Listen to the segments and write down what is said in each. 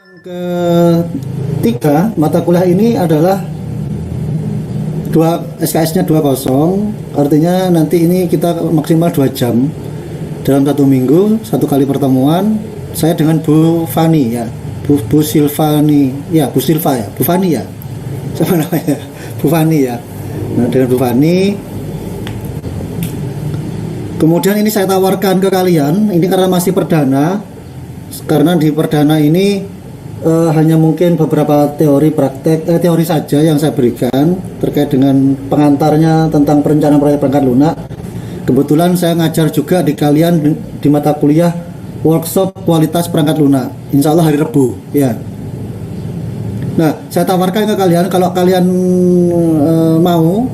Ketiga, mata kuliah ini adalah SKS-nya 20, artinya nanti ini kita maksimal 2 jam dalam 1 minggu, 1 kali pertemuan. Saya dengan Bu Fani ya, Bu Silvani ya, Bu Silva ya, Bu Fani ya, siapa namanya, Bu Fani ya. Nah, dengan Bu Fani. Kemudian ini saya tawarkan ke kalian, ini karena masih perdana, karena di perdana ini hanya mungkin beberapa teori praktek, teori saja yang saya berikan terkait dengan pengantarnya tentang perencanaan proyek perangkat lunak. Kebetulan saya ngajar juga di kalian di mata kuliah workshop kualitas perangkat lunak, insya Allah hari Rabu ya. Nah, saya tawarkan ke kalian, kalau kalian mau,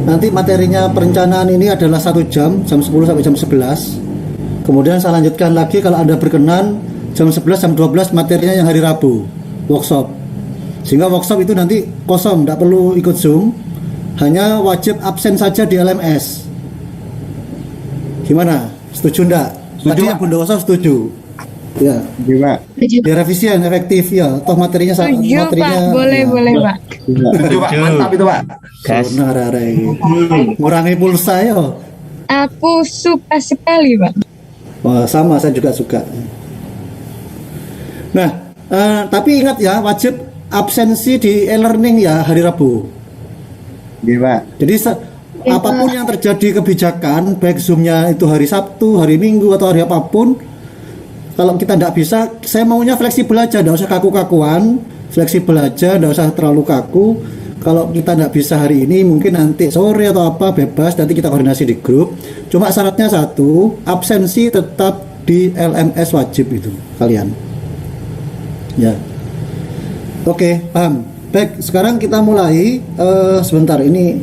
nanti materinya perencanaan ini adalah 1 jam 10 sampai jam 11. Kemudian saya lanjutkan lagi kalau Anda berkenan jam 11 jam 12 materinya yang hari Rabu workshop, sehingga workshop itu nanti kosong, tidak perlu ikut Zoom, hanya wajib absen saja di LMS. Gimana, setuju enggak? Tadi yang Bondowoso setuju ya, Pak. direvisi yang efektif ya, toh materinya Pak, boleh ya. Boleh Pak. Setuju Pak, mantap itu Pak. Benar, ngurangi pulsa ya. Aku suka sekali Pak. Wah, sama, saya juga suka. Nah, tapi ingat ya, wajib absensi di e-learning ya hari Rabu. Iya Pak. Jadi apapun yang terjadi kebijakan, baik Zoom-nya itu hari Sabtu, hari Minggu atau hari apapun, kalau kita tidak bisa, saya maunya fleksibel aja, tidak usah kaku-kakuan, fleksibel aja, tidak usah terlalu kaku. Kalau kita tidak bisa hari ini, mungkin nanti sore atau apa, bebas, nanti kita koordinasi di grup. Cuma syaratnya satu, absensi tetap di LMS wajib itu kalian. Ya, oke, paham. Baik, sekarang kita mulai. Sebentar, ini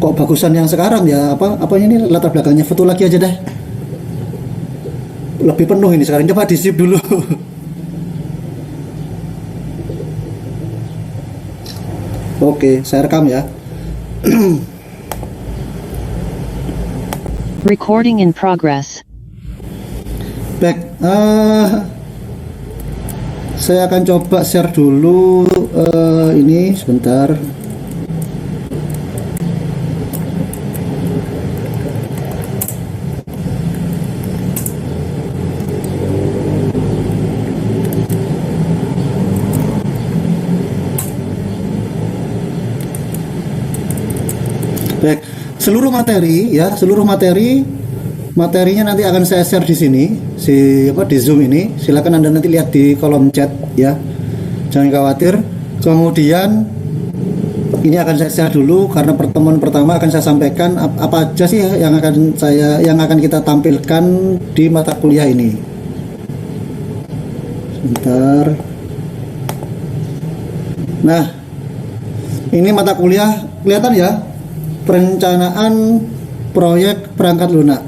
kok bagusan yang sekarang ya? Apa ini latar belakangnya? Foto lagi aja deh. Lebih penuh ini sekarang. Coba di sip dulu. Oke, saya rekam ya. Recording in progress. Baik, saya akan coba share dulu ini sebentar. Baik, seluruh materinya nanti akan saya share di sini, di Zoom ini. Silakan Anda nanti lihat di kolom chat ya. Jangan khawatir. Kemudian ini akan saya share dulu karena pertemuan pertama akan saya sampaikan apa aja sih yang akan kita tampilkan di mata kuliah ini. Sebentar. Nah, ini mata kuliah kelihatan ya, perencanaan proyek perangkat lunak.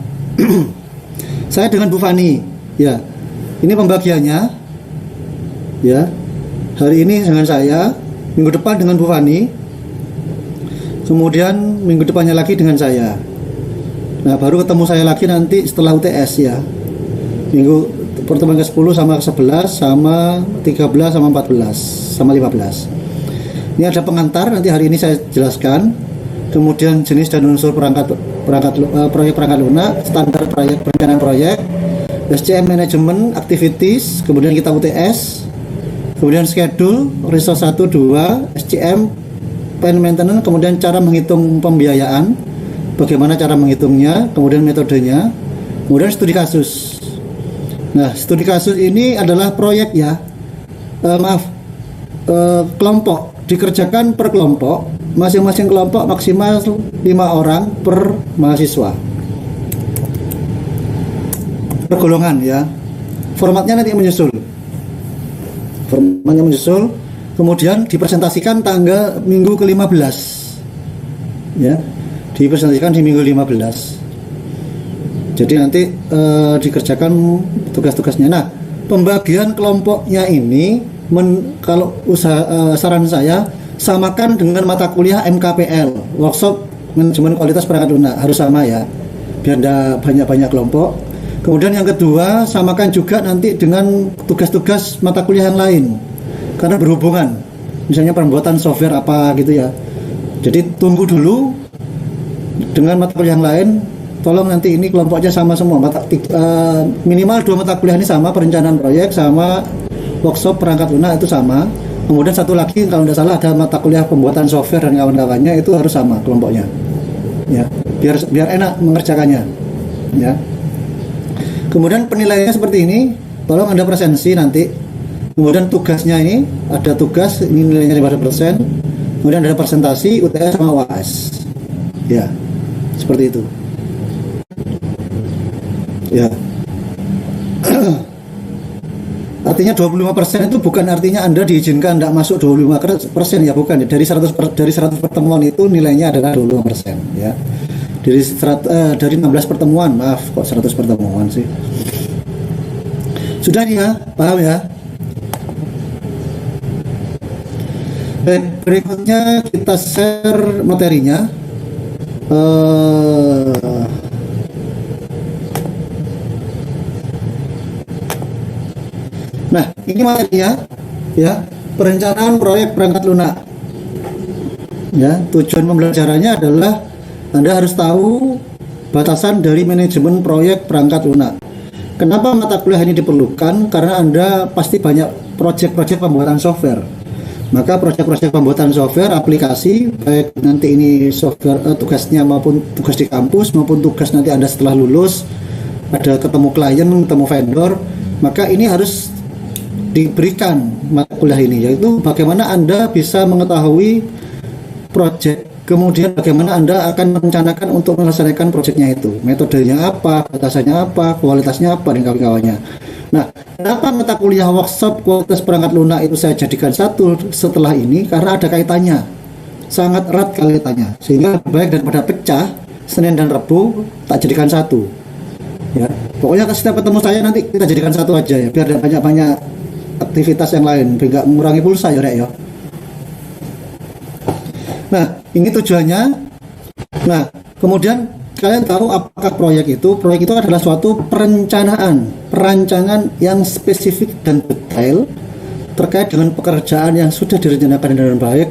Saya dengan Bu Fani ya, ini pembagiannya ya. Hari ini dengan saya, minggu depan dengan Bu Fani, kemudian minggu depannya lagi dengan saya. Nah, baru ketemu saya lagi nanti setelah UTS ya, minggu pertemuan ke-10 sama ke-11 sama 13 sama 14 sama 15. Ini ada pengantar, nanti hari ini saya jelaskan. Kemudian jenis dan unsur proyek perangkat lunak, standar proyek, perencanaan proyek, SCM manajemen, activities, kemudian kita UTS, kemudian schedule, resource 1, 2, SCM, plan maintenance, kemudian cara menghitung pembiayaan, bagaimana cara menghitungnya, kemudian metodenya, kemudian studi kasus. Nah, studi kasus ini adalah proyek ya, kelompok, dikerjakan per kelompok. Masing-masing kelompok maksimal 5 orang per mahasiswa per golongan ya. Formatnya nanti menyusul, kemudian dipresentasikan tanggal minggu ke-15 ya, dipresentasikan di minggu 15. Jadi nanti dikerjakan tugas-tugasnya. Nah, pembagian kelompoknya ini kalau saran saya, samakan dengan mata kuliah MKPL, workshop manajemen kualitas perangkat lunak, harus sama ya, biar tidak banyak-banyak kelompok. Kemudian yang kedua, samakan juga nanti dengan tugas-tugas mata kuliah yang lain karena berhubungan, misalnya pembuatan software apa gitu ya. Jadi tunggu dulu dengan mata kuliah yang lain. Tolong nanti ini kelompoknya sama semua, minimal 2 mata kuliah ini sama, perencanaan proyek sama workshop perangkat lunak itu sama. Kemudian satu lagi kalau tidak salah ada mata kuliah pembuatan software dan kawan-kawannya, itu harus sama kelompoknya ya, biar enak mengerjakannya ya. Kemudian penilaiannya seperti ini, tolong Anda presensi nanti. Kemudian tugasnya ini ada tugas, ini nilainya 5%. Kemudian ada presentasi, UTS sama UAS ya, seperti itu ya. Artinya 25% itu bukan artinya Anda diizinkan tidak masuk 25% ya, bukan. Dari 100 pertemuan itu nilainya adalah 25% ya. Dari 16 pertemuan, maaf kok 100 pertemuan sih. Sudah nih ya, paham ya? Baik, berikutnya kita share materinya. Nah, ini materinya ya, perencanaan proyek perangkat lunak. Ya, tujuan pembelajarannya adalah Anda harus tahu batasan dari manajemen proyek perangkat lunak. Kenapa mata kuliah ini diperlukan? Karena Anda pasti banyak proyek-proyek pembuatan software. Maka proyek-proyek pembuatan software aplikasi, baik nanti ini software tugasnya maupun tugas di kampus maupun tugas nanti Anda setelah lulus ada ketemu klien, ketemu vendor, maka ini harus diberikan mata kuliah ini, yaitu bagaimana Anda bisa mengetahui proyek, kemudian bagaimana Anda akan merencanakan untuk menyelesaikan proyeknya itu, metodenya apa, batasannya apa, kualitasnya apa, dan kawan-kawannya. Nah, kenapa mata kuliah workshop kualitas perangkat lunak itu saya jadikan satu setelah ini? Karena ada kaitannya, sangat erat kaitannya, sehingga baik daripada pecah Senin dan Rabu tak jadikan satu ya. Pokoknya setiap ketemu saya nanti kita jadikan satu aja ya, biar ada banyak aktivitas yang lain, biar nggak mengurangi pulsa ya Rek ya. Nah, ini tujuannya. Nah, kemudian kalian tahu apakah proyek itu adalah suatu perancangan yang spesifik dan detail terkait dengan pekerjaan yang sudah direncanakan dengan baik.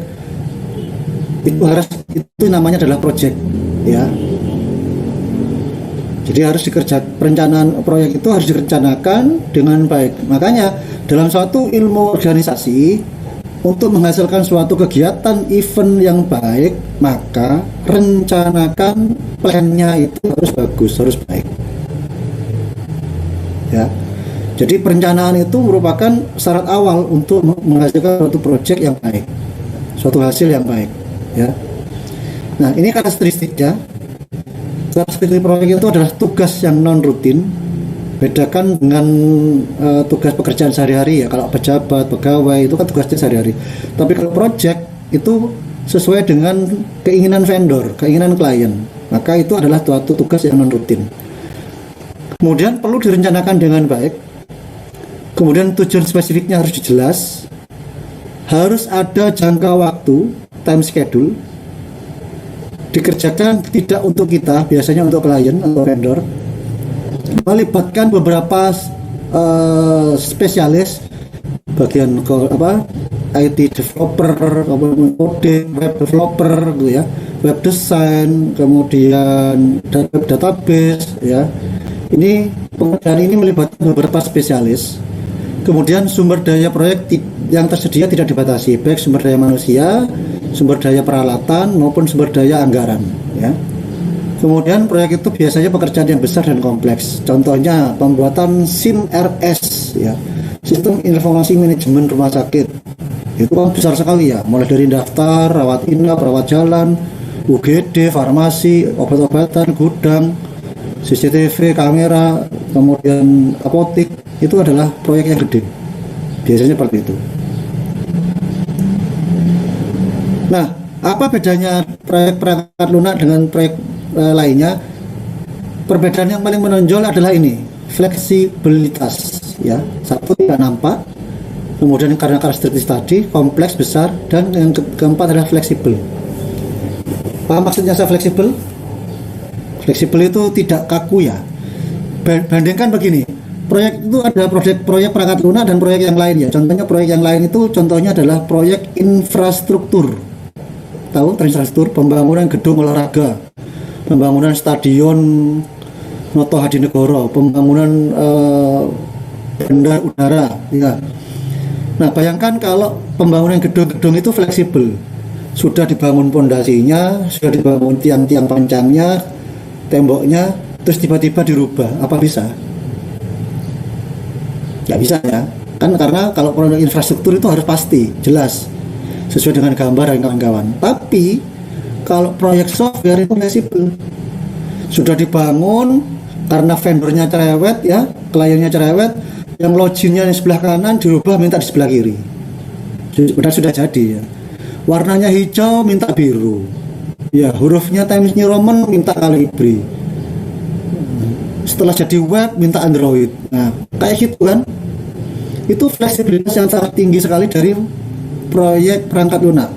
Itu namanya adalah proyek ya. Jadi harus perencanaan proyek itu harus direncanakan dengan baik. Makanya dalam suatu ilmu organisasi, untuk menghasilkan suatu kegiatan event yang baik, maka rencanakan plannya itu harus bagus, harus baik ya. Jadi perencanaan itu merupakan syarat awal untuk menghasilkan suatu proyek yang baik, suatu hasil yang baik ya. Nah, ini karakteristiknya. Karakteristik proyek itu adalah tugas yang non rutin. Bedakan dengan tugas pekerjaan sehari-hari ya. Kalau pejabat, pegawai itu kan tugasnya sehari-hari. Tapi kalau project itu sesuai dengan keinginan vendor, keinginan klien. Maka itu adalah suatu tugas yang non rutin. Kemudian perlu direncanakan dengan baik. Kemudian tujuan spesifiknya harus jelas. Harus ada jangka waktu, time schedule. Dikerjakan tidak untuk kita, biasanya untuk klien atau vendor. Melibatkan beberapa spesialis bagian IT developer, coding, web developer gitu ya, web design, kemudian database ya. Ini pekerjaan ini melibatkan beberapa spesialis. Kemudian sumber daya proyek yang tersedia tidak dibatasi, baik sumber daya manusia, sumber daya peralatan maupun sumber daya anggaran ya. Kemudian proyek itu biasanya pekerjaan yang besar dan kompleks. Contohnya pembuatan SIM RS ya, sistem informasi manajemen rumah sakit. Itu kan besar sekali ya, mulai dari daftar, rawat inap, rawat jalan, UGD, farmasi, obat-obatan, gudang, CCTV, kamera, kemudian apotik. Itu adalah proyek yang gede. Biasanya seperti itu. Nah, apa bedanya proyek perangkat lunak dengan proyek lainnya? Perbedaan yang paling menonjol adalah ini, fleksibilitas ya. Satu, tidak nampak. Kemudian karena karakteristik tadi kompleks, besar, dan yang keempat adalah fleksibel. Apa maksudnya saya fleksibel? Fleksibel itu tidak kaku ya. bandingkan begini, proyek itu ada proyek perangkat lunak dan proyek yang lain ya. Contohnya proyek yang lain itu contohnya adalah proyek infrastruktur. Tahu infrastruktur, pembangunan gedung olahraga, pembangunan stadion Noto Hadinegoro, pembangunan bandar udara ya. Nah, bayangkan kalau pembangunan gedung-gedung itu fleksibel. Sudah dibangun pondasinya, sudah dibangun tiang-tiang pancangnya, temboknya, terus tiba-tiba dirubah. Apa bisa? Nggak bisa ya. Kan karena kalau proyek infrastruktur itu harus pasti, jelas, sesuai dengan gambar dan kawan-kawan. Tapi kalau proyek software itu fleksibel. Sudah dibangun karena vendornya cerewet ya, kliennya cerewet, yang loginnya di sebelah kanan dirubah minta di sebelah kiri. Sudah jadi ya. Warnanya hijau minta biru. Ya, hurufnya Times New Roman minta Calibri. Setelah jadi web minta Android. Nah, kayak gitu kan. Itu fleksibilitas yang sangat tinggi sekali dari proyek perangkat lunak.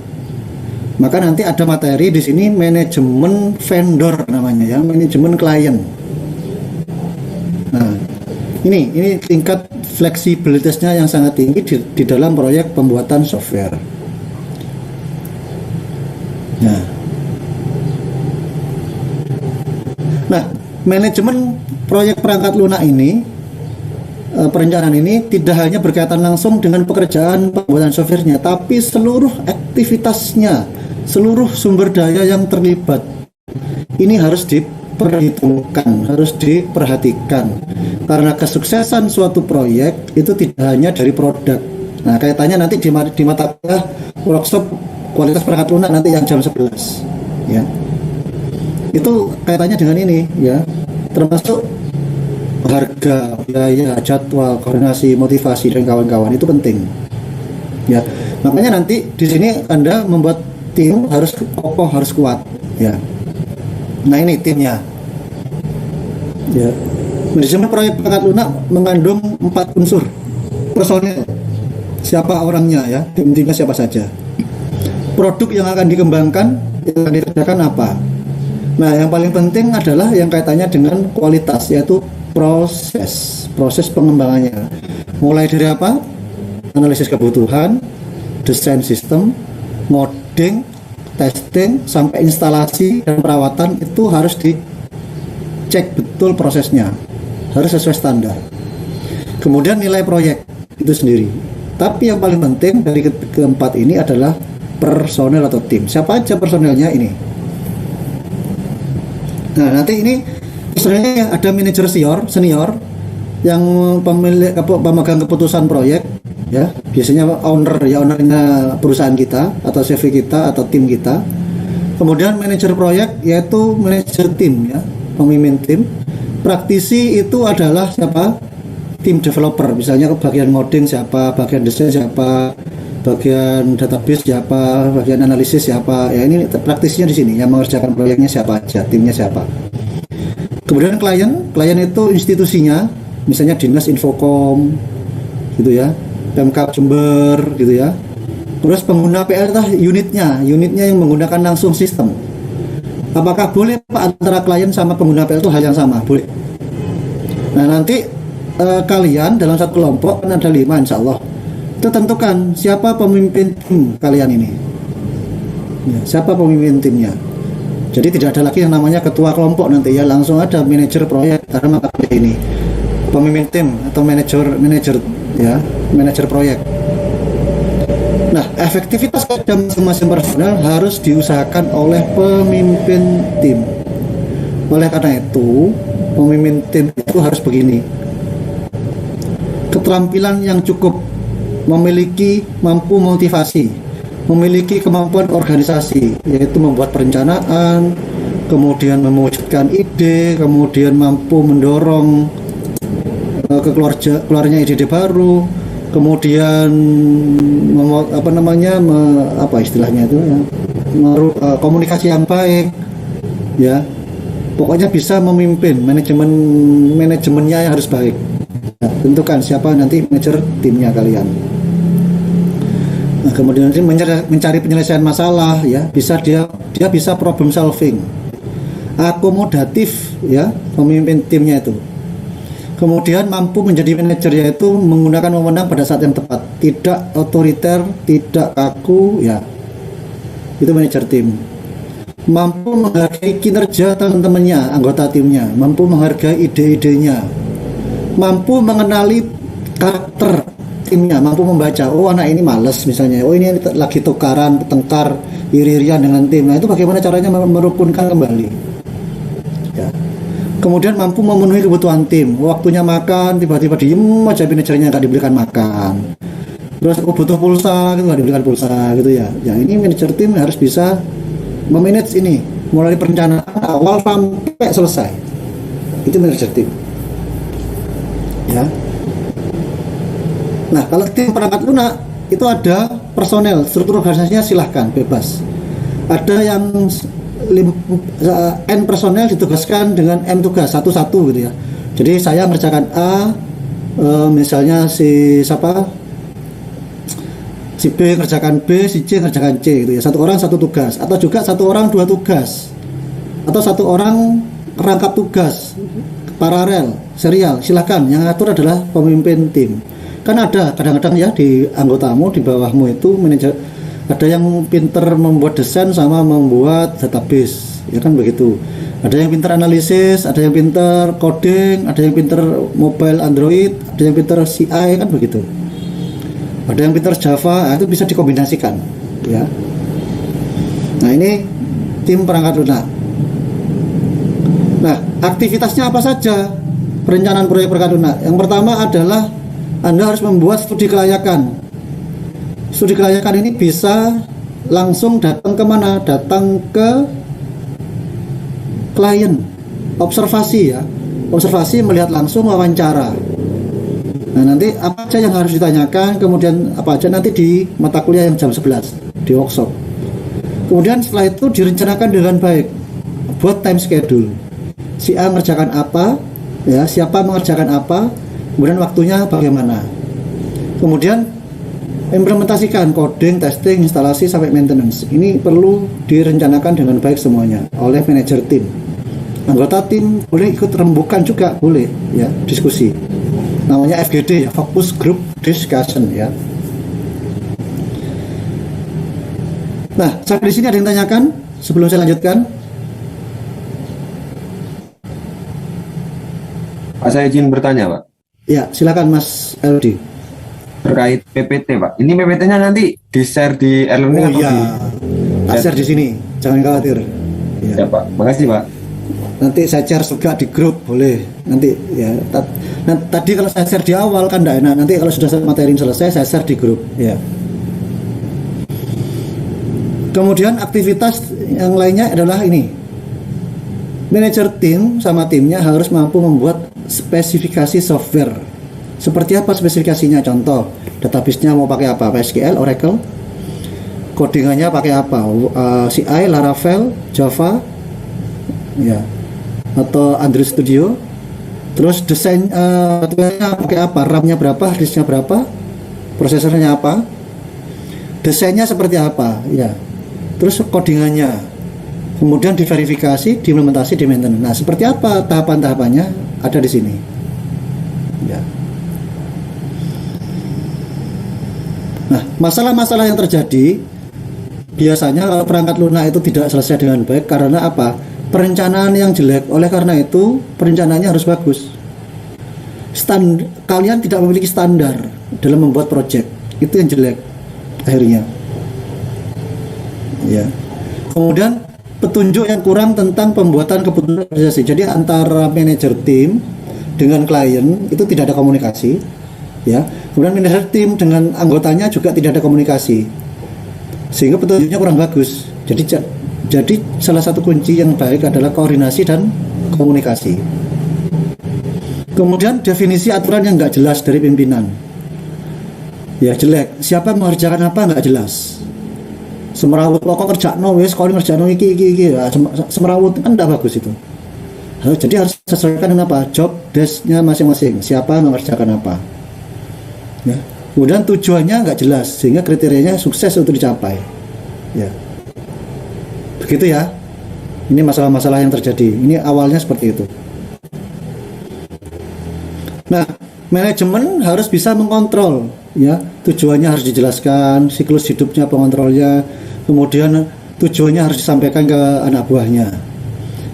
Maka nanti ada materi di sini manajemen vendor namanya ya, manajemen klien. Nah, ini tingkat fleksibilitasnya yang sangat tinggi di dalam proyek pembuatan software. Nah, manajemen proyek perangkat lunak ini, perencanaan ini tidak hanya berkaitan langsung dengan pekerjaan pembuatan softwarenya, tapi seluruh aktivitasnya, seluruh sumber daya yang terlibat. Ini harus diperhitungkan, harus diperhatikan. Karena kesuksesan suatu proyek itu tidak hanya dari produk. Nah, kaitannya nanti di mata kuliah workshop kualitas perangkat lunak nanti yang jam 11 ya. Itu kaitannya dengan ini ya, termasuk harga, biaya, jadwal, koordinasi, motivasi dan kawan-kawan itu penting ya. Makanya nanti di sini Anda membuat tim harus kokoh, harus kuat ya. Nah, ini timnya ya. Manajemen proyek perangkat lunak mengandung 4 unsur. Personil, siapa orangnya ya, tim-timnya siapa saja. Produk yang akan dikembangkan, yang akan dikerjakan apa. Nah, yang paling penting adalah yang kaitannya dengan kualitas, yaitu proses pengembangannya. Mulai dari apa? Analisis kebutuhan, desain sistem, modding, testing, sampai instalasi dan perawatan itu harus dicek betul prosesnya. Harus sesuai standar. Kemudian nilai proyek itu sendiri. Tapi yang paling penting dari keempat ini adalah personel atau tim. Siapa aja personelnya ini? Nah, nanti ini personelnya ada manajer senior yang pemegang keputusan proyek ya, biasanya ownernya perusahaan kita atau CV kita atau tim kita. Kemudian manajer proyek yaitu manajer tim ya, pemimpin tim. Praktisi itu adalah siapa? Tim developer, misalnya bagian coding siapa, bagian desain siapa, bagian database siapa, bagian analisis siapa. Ya, ini praktisnya di sini yang mengerjakan proyeknya siapa aja, timnya siapa. Kemudian klien itu institusinya, misalnya Dinas Infocom gitu ya, Pemkab Jember gitu ya. Terus pengguna PL unitnya yang menggunakan langsung sistem. Apakah boleh Pak antara klien sama pengguna PL itu hal yang sama? Boleh. Nah, nanti kalian dalam satu kelompok kan ada 5 insya Allah. Itu tentukan siapa pemimpin tim kalian ini ya, siapa pemimpin timnya. Jadi tidak ada lagi yang namanya ketua kelompok nanti ya, langsung ada manajer proyek karena maka ini pemimpin tim atau manajer proyek. Nah, efektivitas kerja masing-masing personel harus diusahakan oleh pemimpin tim. Oleh karena itu pemimpin tim itu harus begini: keterampilan yang cukup, memiliki mampu motivasi, memiliki kemampuan organisasi, yaitu membuat perencanaan, kemudian mewujudkan ide, kemudian mampu mendorong keluarnya ide baru, kemudian komunikasi yang baik, ya, pokoknya bisa memimpin, manajemennya yang harus baik. Nah, tentukan siapa nanti manajer timnya kalian. Nah, kemudian mencari penyelesaian masalah, ya, dia bisa problem solving, akomodatif, ya, pemimpin timnya itu. Kemudian mampu menjadi manajer, yaitu menggunakan wewenang pada saat yang tepat, tidak otoriter, tidak kaku, ya. Itu manajer tim. Mampu menghargai kinerja teman-temannya, anggota timnya, mampu menghargai ide-idenya, mampu mengenali karakter timnya, mampu membaca, oh anak ini males misalnya, oh ini lagi tukaran, tengkar, iri-irian dengan tim. Nah, itu bagaimana caranya merukunkan kembali. Ya. Kemudian mampu memenuhi kebutuhan tim. Waktunya makan, tiba-tiba diem aja manajernya nggak dibelikan makan. Terus aku butuh pulsa, gitu nggak dibelikan pulsa, gitu ya. Ya ini manajer tim harus bisa memanage ini, mulai perencanaan awal sampai selesai. Itu manajer tim. Ya. Nah, kalau tim perangkat lunak itu ada personel, struktur organisasinya silahkan bebas. Ada yang N personel ditugaskan dengan M tugas satu-satu gitu ya. Jadi saya mengerjakan A, misalnya si B ngerjakan B, si C ngerjakan C gitu ya. Satu orang satu tugas, atau juga satu orang dua tugas, atau satu orang rangkap tugas paralel serial, silahkan. Yang ngatur adalah pemimpin tim. Kan ada kadang-kadang ya di anggotamu, di bawahmu itu manajer, ada yang pinter membuat desain sama membuat database, ya kan begitu. Ada yang pinter analisis, ada yang pinter coding, ada yang pinter mobile Android, ada yang pinter CI, kan begitu. Ada yang pinter Java, itu bisa dikombinasikan, ya. Nah ini tim perangkat lunak. Nah aktivitasnya apa saja perencanaan proyek perangkat lunak? Yang pertama adalah Anda harus membuat studi kelayakan. Studi kelayakan ini bisa langsung datang ke mana? Datang ke klien, observasi ya. Observasi, melihat langsung, wawancara. Nah nanti apa aja yang harus ditanyakan, kemudian apa aja nanti di mata kuliah yang jam 11 di workshop. Kemudian setelah itu direncanakan dengan baik, buat time schedule. Si A mengerjakan apa, ya, siapa mengerjakan apa, kemudian waktunya bagaimana. Kemudian implementasikan coding, testing, instalasi sampai maintenance. Ini perlu direncanakan dengan baik semuanya oleh manajer tim. Anggota tim boleh ikut rembukan juga, boleh ya, diskusi. Namanya FGD ya, Focus Group Discussion ya. Nah, sampai di sini ada yang tanyakan sebelum saya lanjutkan? Pak, saya izin bertanya, Pak. Ya, silakan Mas Eldi. Terkait PPT, Pak. Ini PPT-nya nanti di-share di e-learning Oh atau iya, tak share di sini, jangan khawatir. Ya, Pak. Makasih, Pak. Nanti saya share juga di grup, boleh. Nanti ya. Tadi kalau saya share di awal kan tidak enak. Nanti kalau sudah materi selesai, saya share di grup. Ya. Kemudian aktivitas yang lainnya adalah ini. Manajer tim sama timnya harus mampu membuat spesifikasi software. Seperti apa spesifikasinya? Contoh, database-nya mau pakai apa? PSQL, Oracle. Codingannya pakai apa? CI, Laravel, Java, ya, atau Android Studio. Terus desain pakai apa? RAM-nya berapa? Disknya berapa? Prosesornya apa? Desainnya seperti apa? Ya. Terus codingannya. Kemudian diverifikasi, diimplementasi, di maintenance. Nah, seperti apa tahapan-tahapannya? Ada di sini. Ya. Nah, masalah-masalah yang terjadi biasanya kalau perangkat lunak itu tidak selesai dengan baik karena apa? Perencanaan yang jelek. Oleh karena itu, perencanaannya harus bagus. Kalian tidak memiliki standar dalam membuat proyek. Itu yang jelek akhirnya. Ya. Kemudian petunjuk yang kurang tentang pembuatan keputusan organisasi. Jadi antara manajer tim dengan klien itu tidak ada komunikasi. Ya, kemudian manajer tim dengan anggotanya juga tidak ada komunikasi, sehingga petunjuknya kurang bagus. Jadi salah satu kunci yang baik adalah koordinasi dan komunikasi. Kemudian definisi aturan yang nggak jelas dari pimpinan, ya jelek. Siapa mengerjakan apa nggak jelas. Semerawut pokok kerja wis kalau ngerjain iki ya, semerawut kan tidak bagus itu. Jadi harus sesuaikan dengan apa? Job desk-nya masing-masing. Siapa mengerjakan apa? Ya. Kemudian tujuannya nggak jelas sehingga kriterianya sukses untuk dicapai. Ya, begitu ya. Ini masalah-masalah yang terjadi. Ini awalnya seperti itu. Nah, manajemen harus bisa mengontrol, ya. Tujuannya harus dijelaskan, siklus hidupnya pengontrolnya, kemudian tujuannya harus disampaikan ke anak buahnya.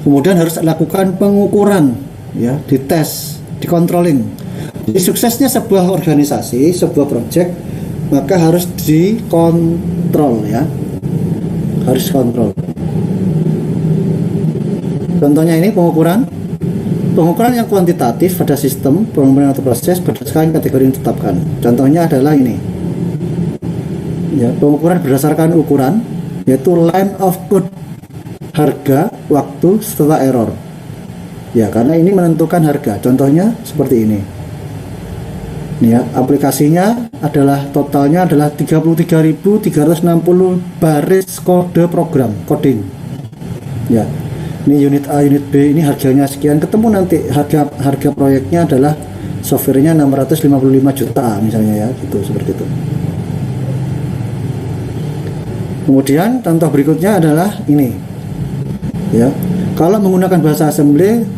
Kemudian harus lakukan pengukuran, ya, dites, dikontrolling. Jadi suksesnya sebuah organisasi, sebuah proyek, maka harus dikontrol, ya. Harus kontrol. Contohnya ini pengukuran yang kuantitatif pada sistem, pengukuran atau proses berdasarkan kategori yang ditetapkan. Contohnya adalah ini. Ya, pengukuran berdasarkan ukuran, yaitu line of code, harga, waktu, setelah error. Ya, karena ini menentukan harga. Contohnya seperti ini. Ini ya, aplikasinya adalah totalnya adalah 33.360 baris kode program, coding. Ya. Ini unit A, unit B, ini harganya sekian, ketemu nanti harga proyeknya adalah softwarenya 655 juta misalnya, ya, gitu, seperti itu. Kemudian contoh berikutnya adalah ini, ya. Kalau menggunakan bahasa assembly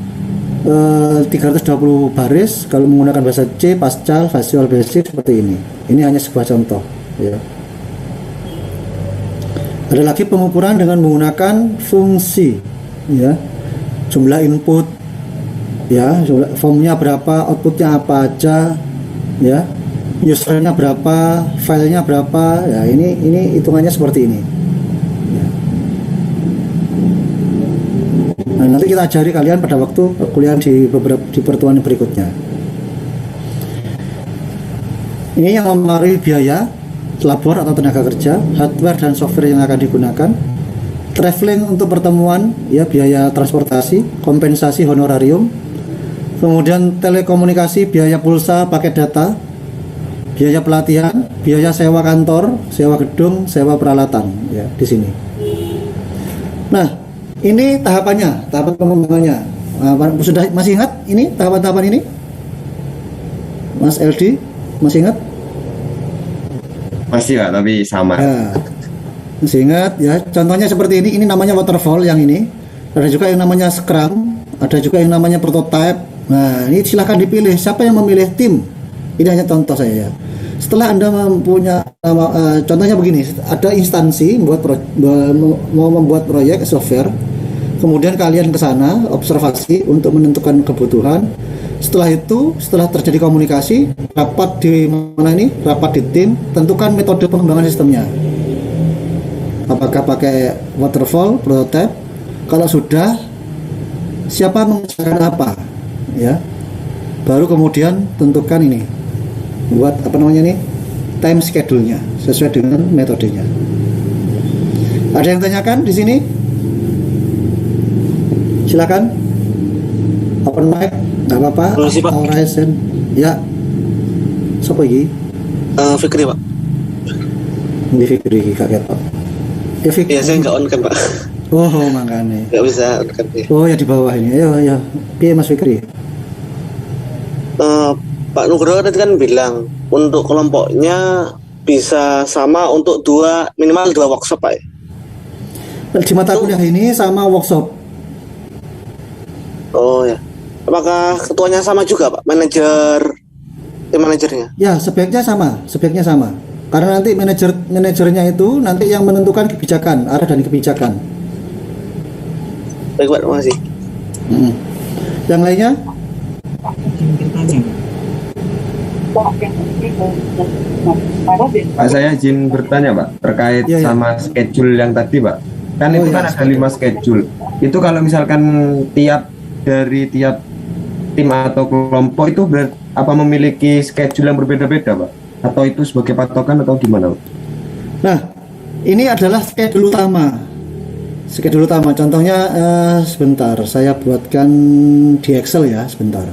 320 baris, kalau menggunakan bahasa C, Pascal, Visual Basic seperti ini. Ini hanya sebuah contoh, ya. Ada lagi pengukuran dengan menggunakan fungsi, ya, jumlah input, ya, formnya berapa, outputnya apa aja, ya, usernya berapa, filenya berapa, ya, ini hitungannya seperti ini, ya. Nah, nanti kita ajari kalian pada waktu kuliah di pertemuan berikutnya. Ini yang mempengaruhi biaya labor atau tenaga kerja, hardware dan software yang akan digunakan, traveling untuk pertemuan, ya, biaya transportasi, kompensasi honorarium, kemudian telekomunikasi, biaya pulsa, paket data, biaya pelatihan, biaya sewa kantor, sewa gedung, sewa peralatan, ya, di sini. Nah, ini tahapan pengembangannya. Sudah masih ingat ini tahapan-tahapan ini, Mas LD, masih ingat? Masih Pak, tapi sama. Ya. Masih ingat, ya, contohnya seperti ini namanya waterfall, yang ini ada juga yang namanya scrum, ada juga yang namanya prototype. Nah, ini silahkan dipilih siapa yang memilih tim. Ini hanya contoh saya, ya. Setelah Anda mempunyai contohnya begini, ada instansi mau membuat proyek software, kemudian kalian ke sana observasi untuk menentukan kebutuhan. Setelah itu, setelah terjadi komunikasi, rapat di mana ini, rapat di tim, tentukan metode pengembangan sistemnya. Apakah pakai waterfall, prototype? Kalau sudah, siapa mengerjakan apa, ya? Baru kemudian tentukan ini, buat apa namanya ini, time schedule-nya sesuai dengan metodenya. Ada yang tanyakan di sini? Silakan. Open mic, nggak apa-apa. Horizon, ya. Siapa lagi? Fikri Pak. Ini Fikri, kaget Pak. Ya saya nggak on kan Pak. Oh, makanya. Nggak bisa on kan. Oh, ya di bawah ini. Ya. Piye Mas Fikri? Pak Nugroho tadi kan bilang untuk kelompoknya bisa sama untuk minimal dua workshop Pak. Di mata kuliah ini sama workshop. Oh ya. Apakah ketuanya sama juga Pak? Tim manajernya? Ya, sebaiknya sama. Karena nanti manajernya itu nanti yang menentukan kebijakan, arah dan kebijakan. Baik Pak, terima kasih. Yang lainnya? Pak, saya izin bertanya Pak, terkait Ya. sama schedule yang tadi Pak. Kan itu kan ada 5 schedule. Itu kalau misalkan dari tiap tim atau kelompok itu memiliki schedule yang berbeda-beda Pak? Atau itu sebagai patokan atau gimana Pak? Nah, ini adalah schedule utama. Contohnya sebentar, saya buatkan di Excel, ya, sebentar.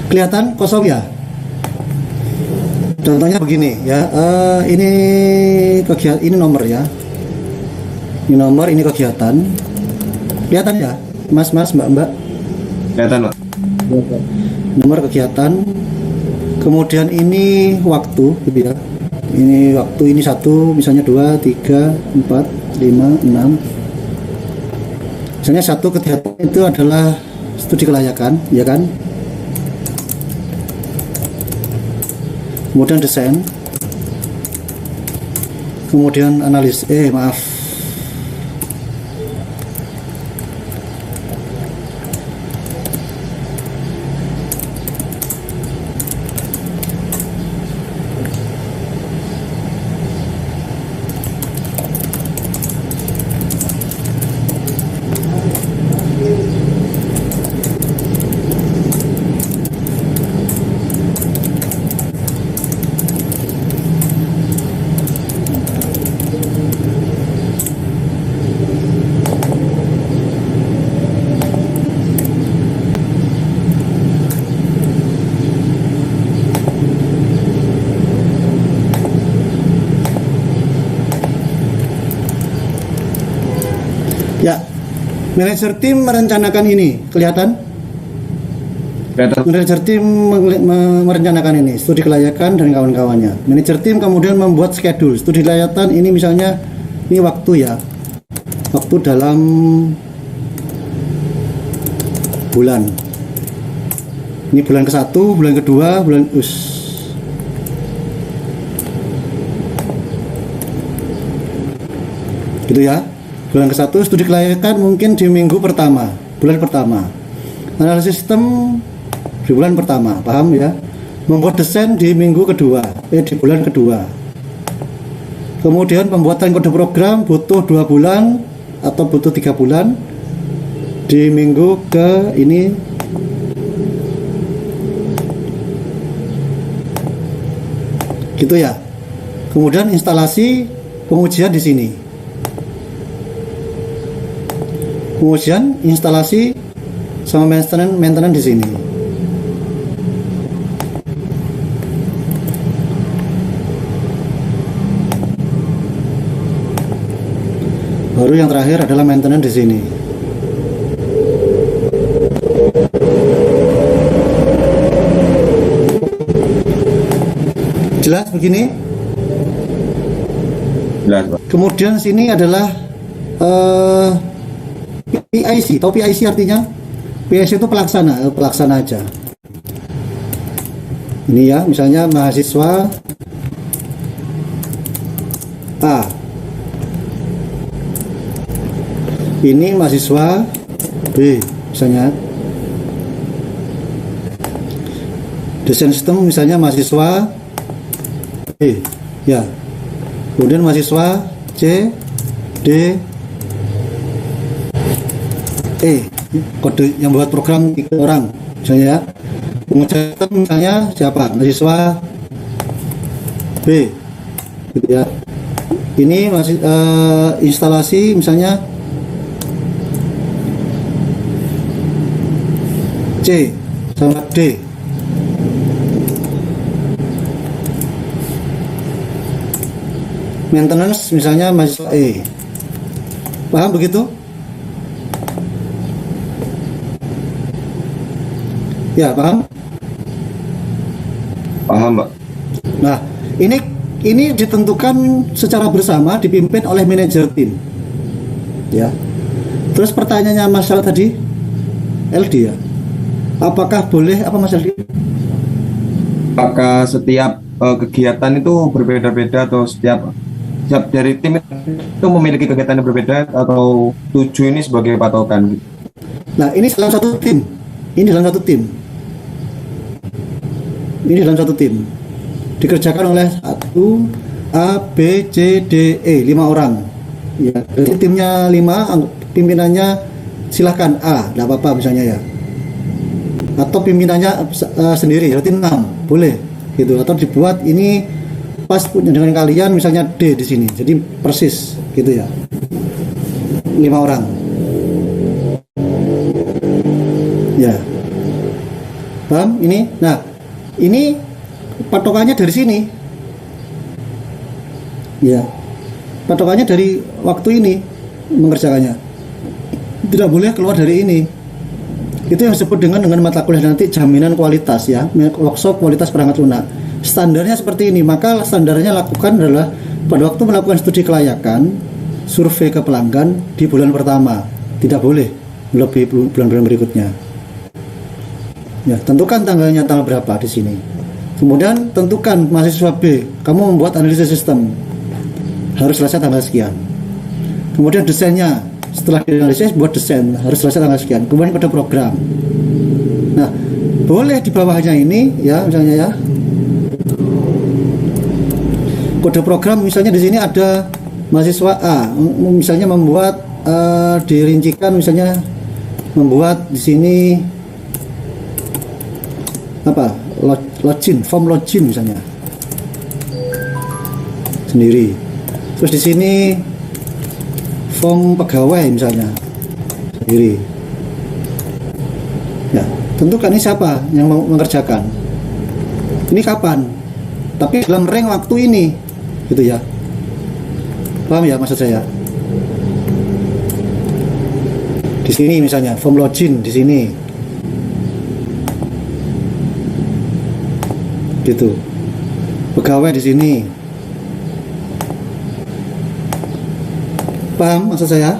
Kelihatan kosong, ya? Contohnya begini ya, ini kegiatan, ini nomor ya, ini nomor, ini kegiatan, kelihatan ya, mas, mbak, Kelihatan, Pak. nomor kegiatan, kemudian ini waktu, gitu ya, ini waktu, ini 1, misalnya 2, 3, 4, 5, 6, misalnya 1 kegiatan itu adalah studi kelayakan, ya kan? Kemudian desain, kemudian analis, ya, manajer tim merencanakan ini, kelihatan? Kelihatan. Manajer tim merencanakan ini, studi kelayakan dan kawan-kawannya. Manajer tim kemudian membuat schedule. Studi kelayakan ini misalnya, ini waktu ya, waktu dalam bulan. Ini bulan ke-1, bulan kedua, bulan gitu ya. Bulan ke-1 studi kelayakan mungkin di minggu pertama, bulan pertama. Analisis sistem di bulan pertama, paham ya? Membuat desain di minggu kedua, di bulan kedua. Kemudian pembuatan kode program butuh 2 bulan atau butuh 3 bulan di minggu ke ini. Gitu ya. Kemudian instalasi pengujian di sini. Pengujian, instalasi, sama maintenance di sini. Baru yang terakhir adalah maintenance di sini. Jelas begini? Jelas, Pak. Kemudian sini adalah PIC. Tahu PIC artinya? PIC itu pelaksana aja. Ini ya, misalnya mahasiswa A. Ini mahasiswa B, misalnya. Desain sistem misalnya mahasiswa B, ya. Kemudian mahasiswa C, D, E, kode yang buat program 3 orang misalnya ya. Pengujian misalnya siapa? Mahasiswa B, gitu ya. Ini masih instalasi misalnya C sama D. Maintenance misalnya mahasiswa E. Paham begitu? Ya, paham? Paham, Pak. Nah, ini ditentukan secara bersama, dipimpin oleh manajer tim. Ya. Terus pertanyaannya masalah tadi LD ya. Apakah boleh apa Mas LD? Apakah setiap kegiatan itu berbeda-beda atau setiap dari tim itu memiliki kegiatan yang berbeda atau 7 ini sebagai patokan gitu? Nah, ini dalam satu tim. Ini dalam satu tim. Ini dalam satu tim. Dikerjakan oleh 1 A, B, C, D, E, 5 orang. Ya, jadi timnya 5, pimpinannya silahkan A, tidak apa-apa misalnya ya. Atau pimpinannya sendiri, berarti 6, boleh gitu. Atau dibuat ini pas punya dengan kalian misalnya D di sini. Jadi persis gitu ya. 5 orang. Ya. Paham ini? Nah, ini patokannya dari sini. Ya. Patokannya dari waktu ini mengerjakannya. Tidak boleh keluar dari ini. Itu yang disebut dengan mata kuliah nanti jaminan kualitas ya, workshop kualitas perangkat lunak. Standarnya seperti ini, maka standarnya lakukan adalah pada waktu melakukan studi kelayakan, survei ke pelanggan di bulan pertama. Tidak boleh lebih bulan-bulan berikutnya. Ya, tentukan tanggalnya tanggal berapa di sini. Kemudian tentukan mahasiswa B, kamu membuat analisis sistem. Harus selesai tanggal sekian. Kemudian desainnya, setelah dianalisis buat desain, harus selesai tanggal sekian. Kemudian kode program. Nah, boleh di bawahnya ini ya, misalnya ya. Kode program misalnya di sini ada mahasiswa A, misalnya membuat dirincikan misalnya membuat di sini apa? Login, form login misalnya. Sendiri. Terus di sini form pegawai misalnya sendiri. Ya, tentukan ini siapa yang mau mengerjakan. Ini kapan? Tapi dalam rank waktu ini, gitu ya. Paham ya maksud saya? Di sini misalnya form login di sini. Gitu. Pegawai di sini. Paham maksud saya?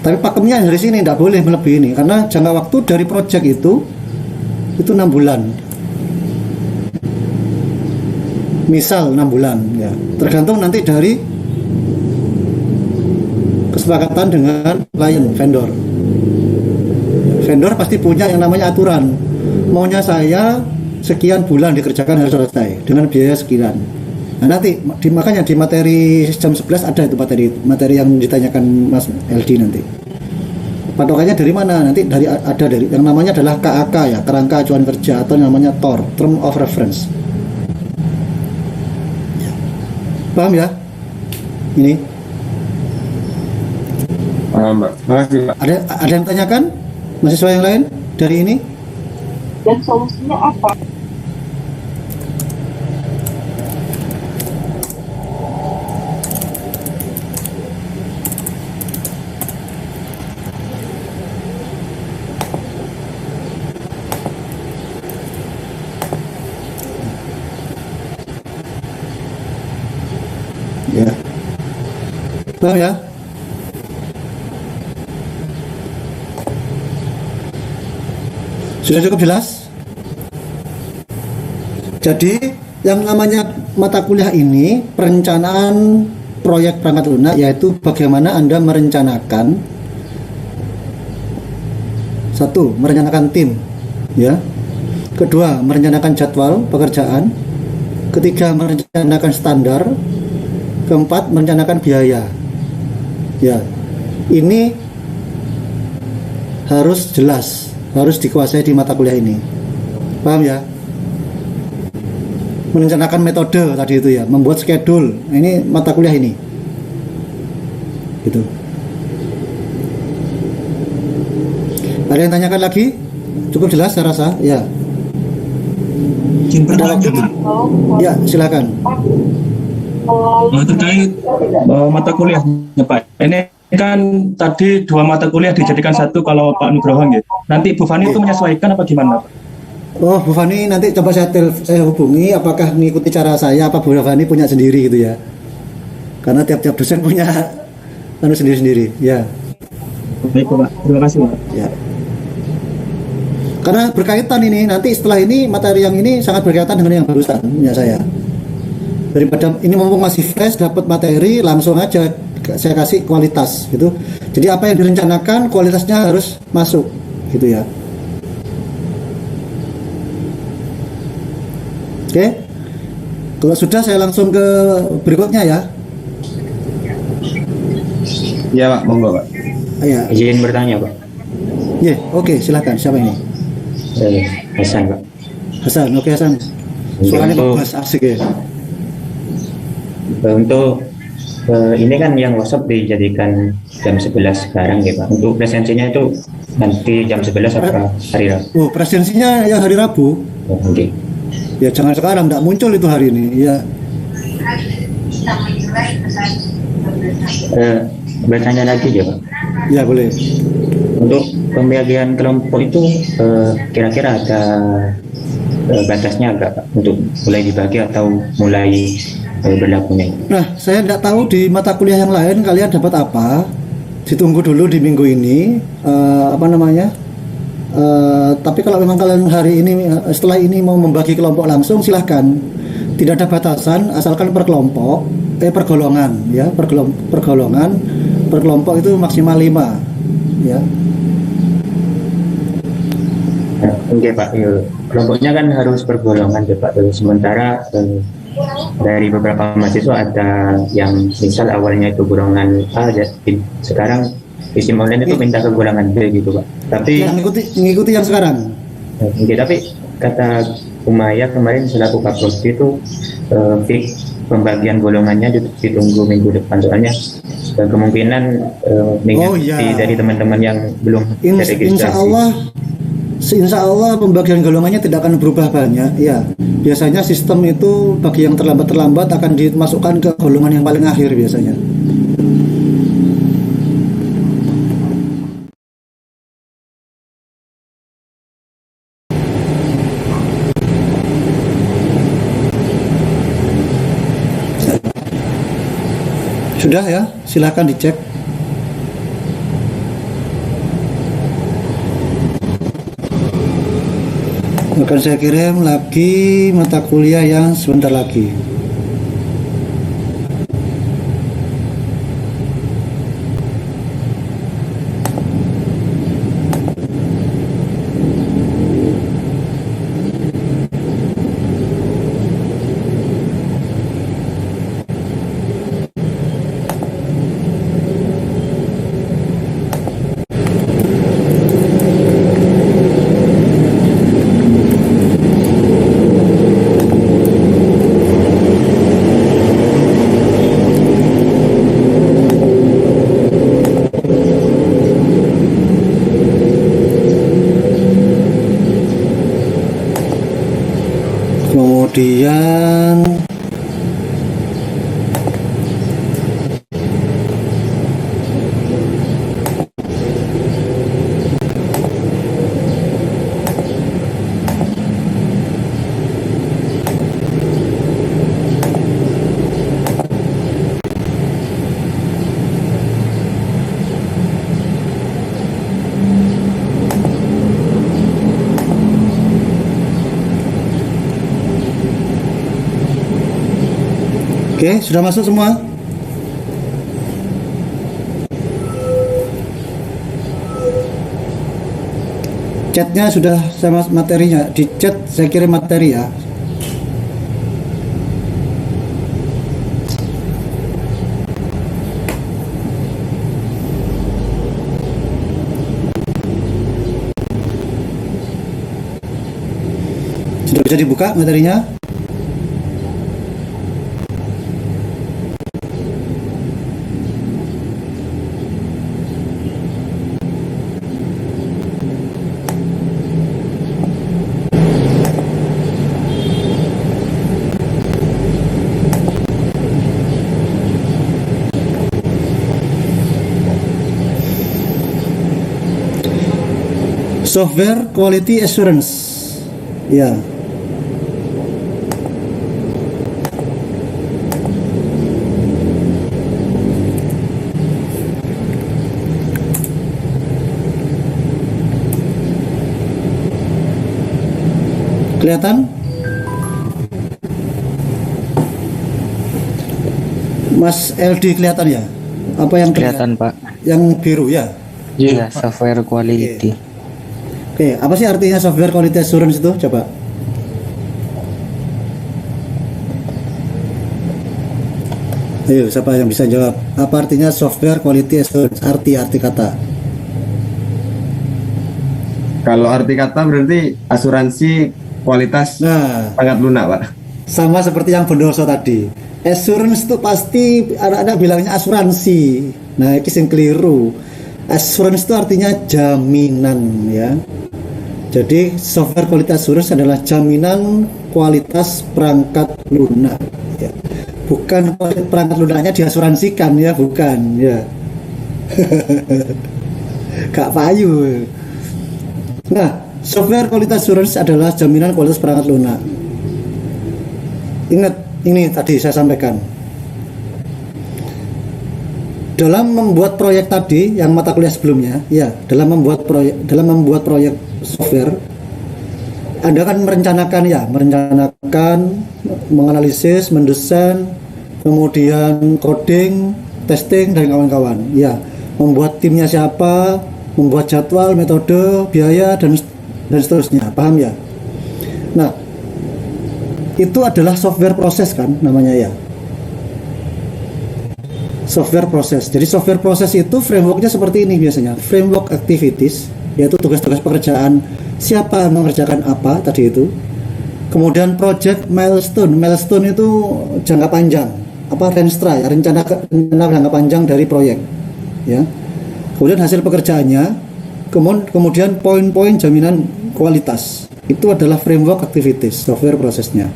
Tapi pakemnya dari sini tidak boleh melebihi ini karena jangka waktu dari project itu 6 bulan. Misal 6 bulan ya. Tergantung nanti dari kesepakatan dengan klien vendor. Vendor pasti punya yang namanya aturan. Maunya saya sekian bulan dikerjakan harus selesai dengan biaya sekian. Nah, nanti makanya di materi jam 11 ada itu materi yang ditanyakan Mas LD nanti. Patokannya dari mana? Nanti ada dari yang namanya adalah KAK ya, kerangka acuan kerja atau namanya TOR, Term of Reference. Ya. Paham ya? Ini. Paham, Mbak. Makasih, Mbak. Ada yang tanyakan? Mahasiswa yang lain dari ini? Dan solusinya apa? Ya. Paham ya? Sudah cukup jelas? Jadi yang namanya mata kuliah ini perencanaan proyek perangkat lunak, yaitu bagaimana Anda merencanakan satu, merencanakan tim ya. Kedua, merencanakan jadwal pekerjaan. Ketiga, merencanakan standar. Keempat, merencanakan biaya. Ya, ini harus jelas, harus dikuasai di mata kuliah ini. Paham ya? Merencanakan metode tadi itu ya, membuat schedule. Ini mata kuliah ini. Gitu. Ada yang tanyakan lagi? Cukup jelas saya rasa, ya. Ada lagi? Ya, silakan. Terkait mata kuliahnya Pak, ini kan tadi 2 mata kuliah dijadikan satu kalau Pak Nugroho gitu. Nanti Bu Fani itu menyesuaikan apa gimana Pak? Oh, Bu Fani nanti coba saya hubungi apakah mengikuti cara saya apa Bu Fani punya sendiri gitu ya. Karena tiap-tiap dosen punya sendiri-sendiri, ya. Baik Pak, terima kasih Pak. Ya. Karena berkaitan ini, nanti setelah ini materi yang ini sangat berkaitan dengan yang barusan punya saya. Daripada ini mumpung masih fresh dapat materi, langsung aja saya kasih kualitas gitu. Jadi apa yang direncanakan kualitasnya harus masuk gitu ya. Oke. Kalau sudah saya langsung ke berikutnya ya. Iya, Pak. Monggo, Pak. Ya. Izin bertanya, Pak. Ya, oke, silakan. Siapa ini? Hasan, Pak. Hasan, oke Hasan. Suaranya bagus, asik ya. Untuk ini kan yang workshop dijadikan jam 11 sekarang ya Pak. Untuk presensinya itu nanti jam 11 apa hari Rabu? Oh, presidensinya ya hari Rabu. Oh, oke. Ya jangan sekarang, tidak muncul itu hari ini. Ya, Bertanya lagi ya Pak. ya boleh. Untuk pembagian kelompok itu kira-kira ada batasnya enggak Pak? Untuk mulai dibagi atau mulai berlakunya? Nah, saya tidak tahu di mata kuliah yang lain kalian dapat apa. Ditunggu dulu di minggu ini. Apa namanya? Tapi kalau memang kalian hari ini setelah ini mau membagi kelompok langsung, silahkan. Tidak ada batasan, asalkan per kelompok, pergolongan, ya, pergolongan, per kelompok itu maksimal 5, ya. Oke Pak, kelompoknya kan harus bergolongan ya Pak. Sementara dari beberapa mahasiswa ada yang misal awalnya itu golongan A, sekarang sistem online itu minta ke golongan B gitu Pak. Tapi Yang mengikuti yang sekarang. oke, tapi kata Umaya kemarin selaku Kapolri itu fix pembagian golongannya ditunggu minggu depan, soalnya kemungkinan dari teman-teman yang belum Insya Allah pembagian golongannya tidak akan berubah banyak. Ya, biasanya sistem itu bagi yang terlambat akan dimasukkan ke golongan yang paling akhir biasanya. Sudah ya, silahkan dicek. Akan saya kirim lagi mata kuliah yang sebentar lagi. Kemudian oke, sudah masuk semua? Chatnya sudah sama materinya, di chat saya kirim materi ya. Sudah bisa dibuka materinya? Software Quality Assurance, ya. Kelihatan? Mas LD kelihatan ya? Apa yang Kelihatan Pak. Yang biru ya? Iya, software quality. Oke, apa sih artinya software quality assurance itu? Coba. Ayo, siapa yang bisa jawab? Apa artinya software quality assurance? Arti kata. Kalau arti kata berarti asuransi kualitas sangat lunak, Pak. Sama seperti yang Bondoso tadi. Assurance itu pasti anak-anak bilangnya asuransi. Nah, itu yang keliru. Assurance itu artinya jaminan ya. Jadi software quality assurance adalah jaminan kualitas perangkat lunak ya. Bukan perangkat lunaknya diasuransikan ya, bukan ya. Gak payu. Nah, software quality assurance adalah jaminan kualitas perangkat lunak. Ingat, ini tadi saya sampaikan. Dalam membuat proyek tadi yang mata kuliah sebelumnya, ya, dalam membuat proyek software, Anda kan merencanakan, menganalisis, mendesain, kemudian coding, testing dan kawan-kawan. Ya, membuat timnya siapa, membuat jadwal, metode, biaya dan seterusnya. Paham ya? Nah, itu adalah software proses kan namanya ya. Software proses. Jadi software proses itu frameworknya seperti ini biasanya. Framework activities, yaitu tugas-tugas pekerjaan, siapa mengerjakan apa tadi itu. Kemudian project milestone. Milestone itu jangka panjang, renstra ya, rencana jangka panjang dari proyek. Ya. Kemudian hasil pekerjaannya, kemudian poin-poin jaminan kualitas. Itu adalah framework activities, software prosesnya.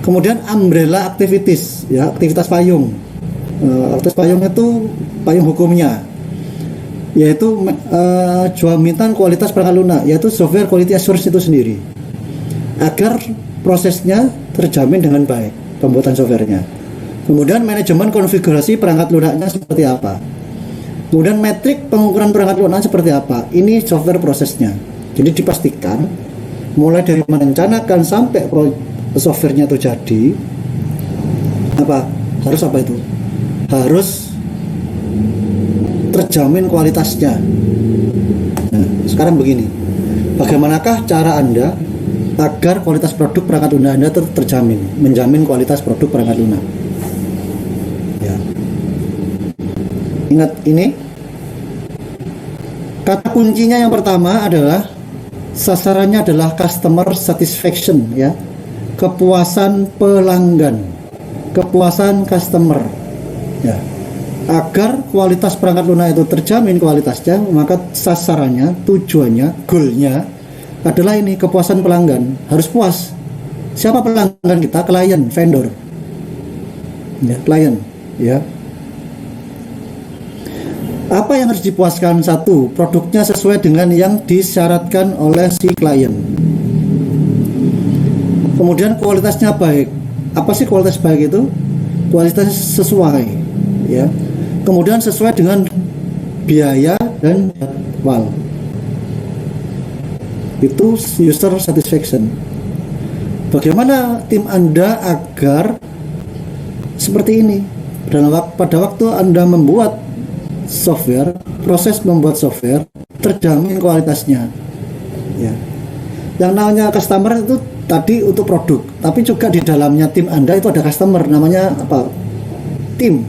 Kemudian umbrella activities, ya, aktivitas payung. Aktivitas payung itu payung hukumnya, yaitu jaminan kualitas perangkat lunak, yaitu software quality assurance itu sendiri, agar prosesnya terjamin dengan baik pembuatan softwarenya. Kemudian manajemen konfigurasi perangkat lunaknya seperti apa. Kemudian metrik pengukuran perangkat lunak seperti apa. Ini software prosesnya. Jadi dipastikan mulai dari merencanakan sampai softwarenya itu jadi harus terjamin kualitasnya. Nah, sekarang begini, bagaimanakah cara Anda agar kualitas produk perangkat lunak Anda terjamin, menjamin kualitas produk perangkat lunak? Ya. Ingat ini, kata kuncinya yang pertama adalah sasarannya adalah customer satisfaction ya, kepuasan pelanggan, kepuasan customer ya. Agar kualitas perangkat lunak itu terjamin kualitasnya, maka sasarannya, tujuannya, goalnya adalah ini, kepuasan pelanggan. Harus puas. Siapa pelanggan kita? Klien, vendor ya, klien ya. Apa yang harus dipuaskan? Satu, produknya sesuai dengan yang disyaratkan oleh si klien. Kemudian kualitasnya baik. Apa sih kualitas baik itu? Kualitas sesuai ya. Kemudian sesuai dengan biaya dan jadwal. Itu user satisfaction. Bagaimana tim Anda agar seperti ini? Pada waktu Anda membuat software, proses membuat software terjamin kualitasnya ya. Yang namanya customer itu tadi untuk produk, tapi juga di dalamnya tim Anda itu ada customer, namanya apa? Tim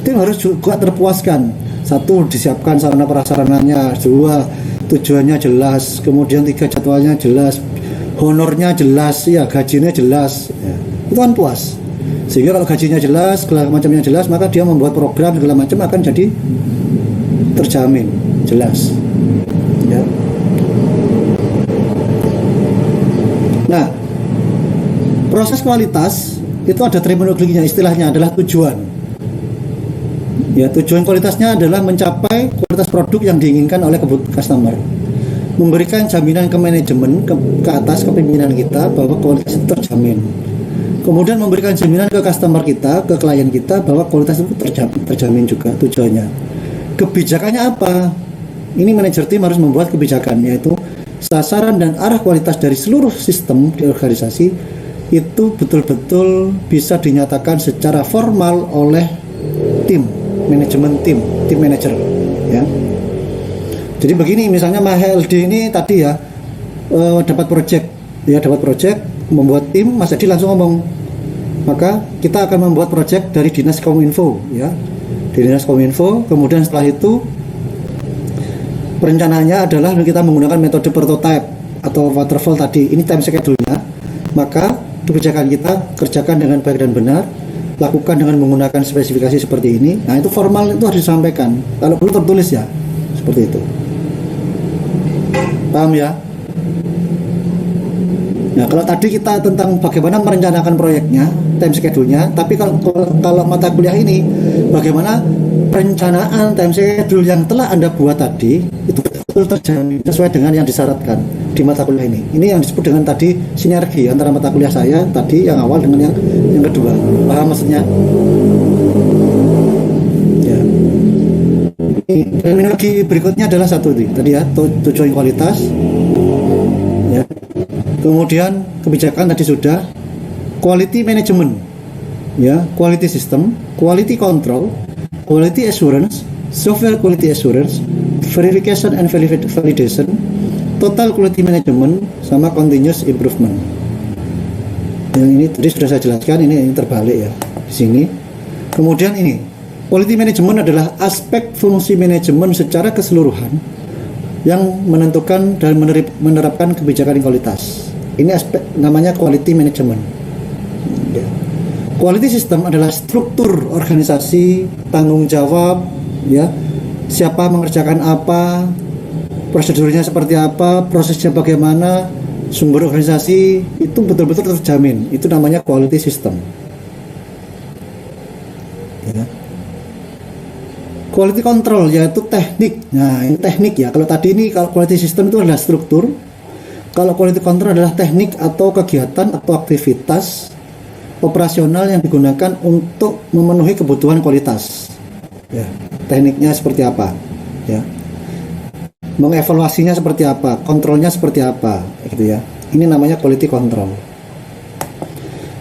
harus juga terpuaskan. Satu, disiapkan sarana prasarananya. Dua, tujuannya jelas. Kemudian tiga, jadwalnya jelas, honornya jelas ya, gajinya jelas ya. Itu kan puas. Sehingga kalau gajinya jelas, segala macamnya jelas, maka dia membuat program segala macam akan jadi terjamin, jelas ya. Nah, proses kualitas itu ada terminologinya, istilahnya adalah tujuan ya. Tujuan kualitasnya adalah mencapai kualitas produk yang diinginkan oleh customer, memberikan jaminan ke manajemen, ke atas, ke pimpinan kita bahwa kualitas itu terjamin. Kemudian memberikan jaminan ke customer kita, ke klien kita bahwa kualitas itu terjamin juga. Tujuannya, kebijakannya apa? Ini manajer tim harus membuat kebijakan, yaitu sasaran dan arah kualitas dari seluruh sistem di organisasi itu betul-betul bisa dinyatakan secara formal oleh tim manajemen, tim manajer ya. Jadi begini, misalnya MHLD ini tadi ya, dapat project membuat tim, Mas Edi langsung ngomong, maka kita akan membuat project dari Dinas Kominfo ya, di Dinas Kominfo. Kemudian setelah itu perencanaannya adalah kita menggunakan metode prototype atau waterfall tadi. Ini time schedule-nya. Maka kebijakan kita kerjakan dengan baik dan benar, lakukan dengan menggunakan spesifikasi seperti ini. Nah, itu formal, itu harus disampaikan. Kalau perlu tertulis ya. seperti itu. Paham ya? Nah, kalau tadi kita tentang bagaimana merencanakan proyeknya, time schedule-nya, tapi kalau mata kuliah ini bagaimana perencanaan time schedule yang telah Anda buat tadi itu betul terjamin sesuai dengan yang disyaratkan di mata kuliah ini. Ini yang disebut dengan tadi sinergi antara mata kuliah saya tadi yang awal dengan yang kedua. Paham maksudnya? Ya. Terminologi berikutnya adalah satu tadi ya, tujuan kualitas. Ya. Kemudian kebijakan tadi sudah, quality management, ya, quality system, quality control, quality assurance, software quality assurance, verification and validation, total quality management, sama continuous improvement. Yang ini tadi sudah saya jelaskan, ini terbalik ya di sini. Kemudian ini quality management adalah aspek fungsi manajemen secara keseluruhan yang menentukan dan menerapkan kebijakan kualitas. Ini aspek namanya quality management. Quality system adalah struktur organisasi, tanggung jawab, ya, siapa mengerjakan apa, prosedurnya seperti apa, prosesnya bagaimana, sumber organisasi itu betul-betul terjamin. Itu namanya quality system. Ya. Quality control yaitu teknik. Nah, ini teknik ya. Kalau tadi ini kalau quality system itu adalah struktur. Kalau quality control adalah teknik atau kegiatan atau aktivitas operasional yang digunakan untuk memenuhi kebutuhan kualitas. Ya, tekniknya seperti apa? Ya, mengevaluasinya seperti apa? Kontrolnya seperti apa? Gitu ya. Ini namanya quality control.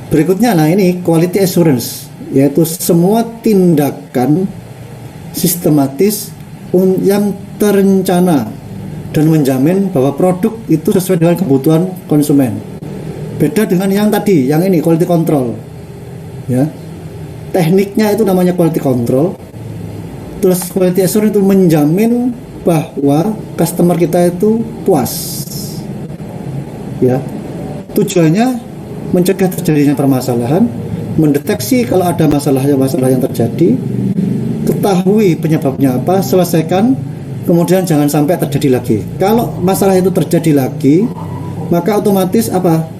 Berikutnya, nah ini quality assurance, yaitu semua tindakan sistematis yang terencana dan menjamin bahwa produk itu sesuai dengan kebutuhan konsumen. Beda dengan yang tadi, yang ini quality control. Ya. Tekniknya itu namanya quality control. Terus quality assurance itu menjamin bahwa customer kita itu puas. Ya. Tujuannya mencegah terjadinya permasalahan, mendeteksi kalau ada masalah yang terjadi, ketahui penyebabnya apa, selesaikan. Kemudian jangan sampai terjadi lagi. Kalau masalah itu terjadi lagi, maka otomatis apa?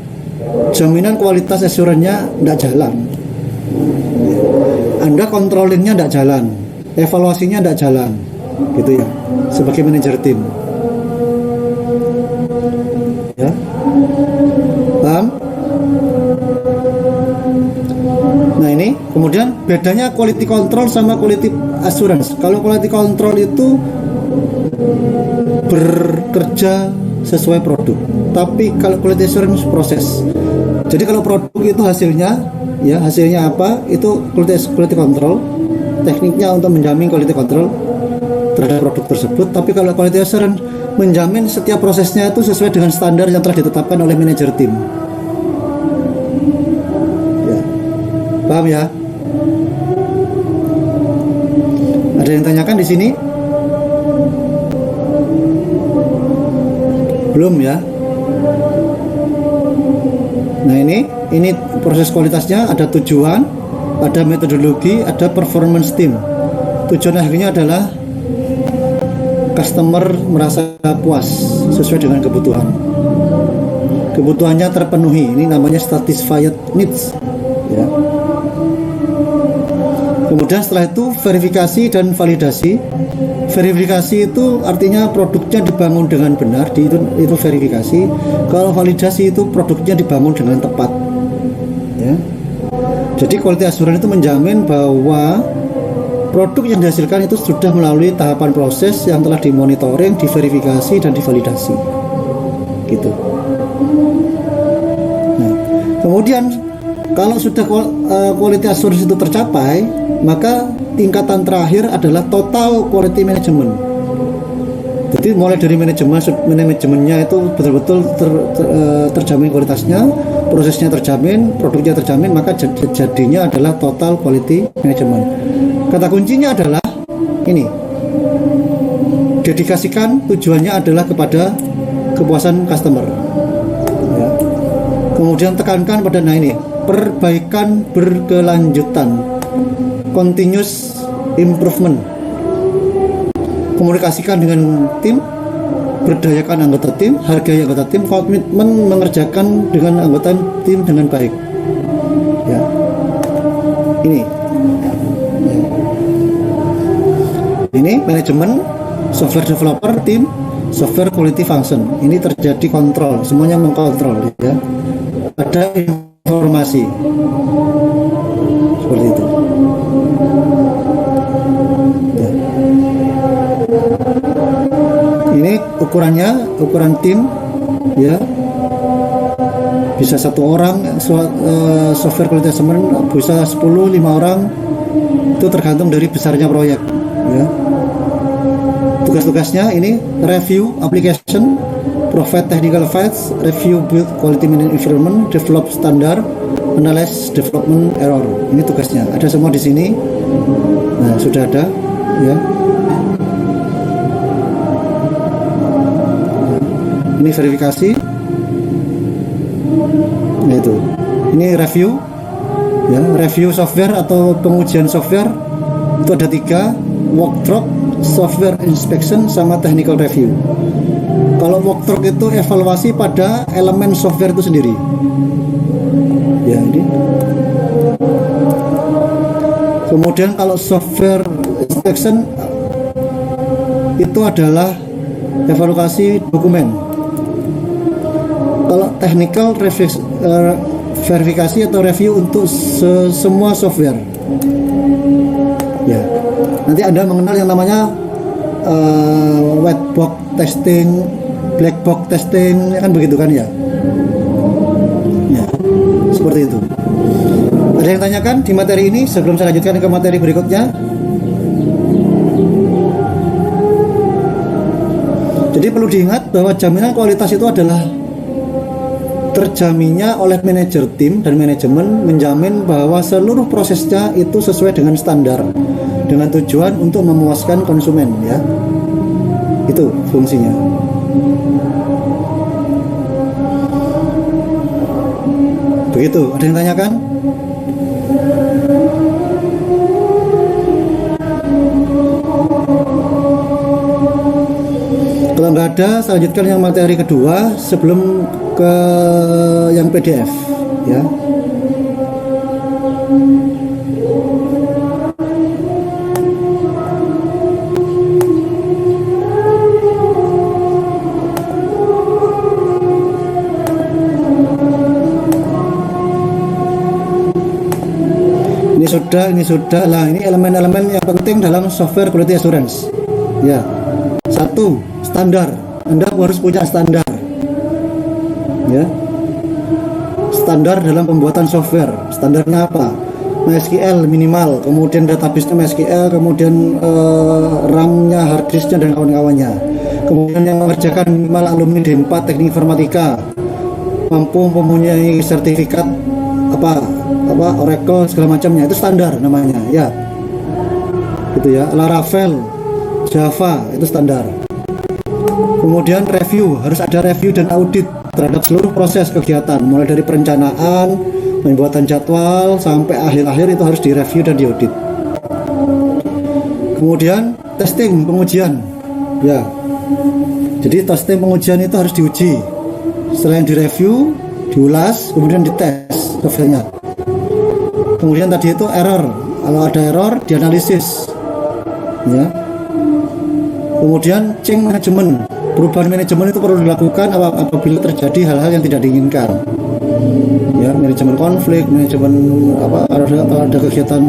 Jaminan kualitas assurance-nya tidak jalan. Anda controllingnya tidak jalan, evaluasinya tidak jalan, gitu ya. Sebagai manajer tim, ya, paham? Nah ini, kemudian bedanya quality control sama quality assurance. Kalau quality control itu bekerja sesuai produk, tapi kalau quality assurance proses. Jadi kalau produk itu hasilnya, ya hasilnya apa? Itu quality control, tekniknya untuk menjamin quality control terhadap produk tersebut. Tapi kalau quality assurance menjamin setiap prosesnya itu sesuai dengan standar yang telah ditetapkan oleh manajer tim. Ya, paham ya? Ada yang tanyakan di sini? Belum ya. Nah ini proses kualitasnya ada tujuan, ada metodologi, ada performance team. Tujuan akhirnya adalah customer merasa puas sesuai dengan kebutuhan. Kebutuhannya terpenuhi. Ini namanya satisfied needs. Ya. Kemudian setelah itu verifikasi dan validasi. Verifikasi itu artinya produknya dibangun dengan benar, itu verifikasi. Kalau validasi itu produknya dibangun dengan tepat. Ya. Jadi quality assurance itu menjamin bahwa produk yang dihasilkan itu sudah melalui tahapan proses yang telah dimonitoring, diverifikasi dan divalidasi. Gitu. Nah, kemudian kalau sudah quality assurance itu tercapai, maka tingkatan terakhir adalah total quality management. Jadi mulai dari manajemennya itu betul-betul terjamin kualitasnya, prosesnya terjamin, produknya terjamin, maka jadinya adalah total quality management. Kata kuncinya adalah ini, dedikasikan tujuannya adalah kepada kepuasan customer. Ya. Kemudian tekankan pada ini, perbaikan berkelanjutan, continuous improvement. komunikasikan dengan tim, berdayakan anggota tim, hargai anggota tim, komitmen mengerjakan dengan anggota tim dengan baik. Ya, ini. Ini manajemen, software developer, tim, software quality function. Ini terjadi kontrol, semuanya mengkontrol. Ya, ada informasi seperti itu. Ya. Ini ukurannya, ukuran tim, ya, bisa 1 orang, software quality assessment bisa 10, 5 orang, itu tergantung dari besarnya proyek. Ya. Tugas-tugasnya ini review application, provide technical files, review build quality management environment, develop standard, analyze development error. Ini tugasnya. Ada semua di sini. Nah, sudah ada, ya. Ini verifikasi. Nah, itu. Ini review. Ya, review software atau pengujian software itu ada 3, walkthrough, software inspection, sama technical review. Kalau walkthrough itu evaluasi pada elemen software itu sendiri. Ya, ini. Kemudian kalau software inspection itu adalah evaluasi dokumen. Kalau technical verifikasi atau review untuk semua software. Ya, nanti Anda mengenal yang namanya white box testing, black box testing, kan begitu kan ya? Ya, seperti itu. Ada yang tanyakan di materi ini sebelum saya lanjutkan ke materi berikutnya? Jadi perlu diingat bahwa jaminan kualitas itu adalah terjaminnya oleh manajer tim dan manajemen menjamin bahwa seluruh prosesnya itu sesuai dengan standar dengan tujuan untuk memuaskan konsumen, ya. Itu fungsinya. Begitu, ada yang tanyakan? Kalau nggak ada, saya lanjutkan yang materi kedua sebelum ke yang PDF, ya. Ini sudah lah. Ini elemen-elemen yang penting dalam software quality assurance. Ya, 1, standar. Anda harus punya standar. Ya, standar dalam pembuatan software. Standarnya apa? MySQL minimal, kemudian database MySQL, kemudian RAM-nya, hard disk-nya dan kawan-kawannya. Kemudian yang mengerjakan minimal alumni D4 teknik informatika, mampu mempunyai sertifikat Oracle segala macamnya, itu standar namanya, ya. Itu ya, Laravel, Java, itu standar. Kemudian review, harus ada review dan audit terhadap seluruh proses kegiatan, mulai dari perencanaan, pembuatan jadwal sampai akhir-akhir itu harus direview dan diaudit. Kemudian testing, pengujian, ya. Jadi testing pengujian itu harus diuji. Setelah yang direview, diulas, kemudian dites softwarenya. Kemudian tadi itu error, kalau ada error dianalisis, ya. Kemudian change management, perubahan manajemen itu perlu dilakukan apabila terjadi hal-hal yang tidak diinginkan, ya. Manajemen konflik, manajemen kalau ada kegiatan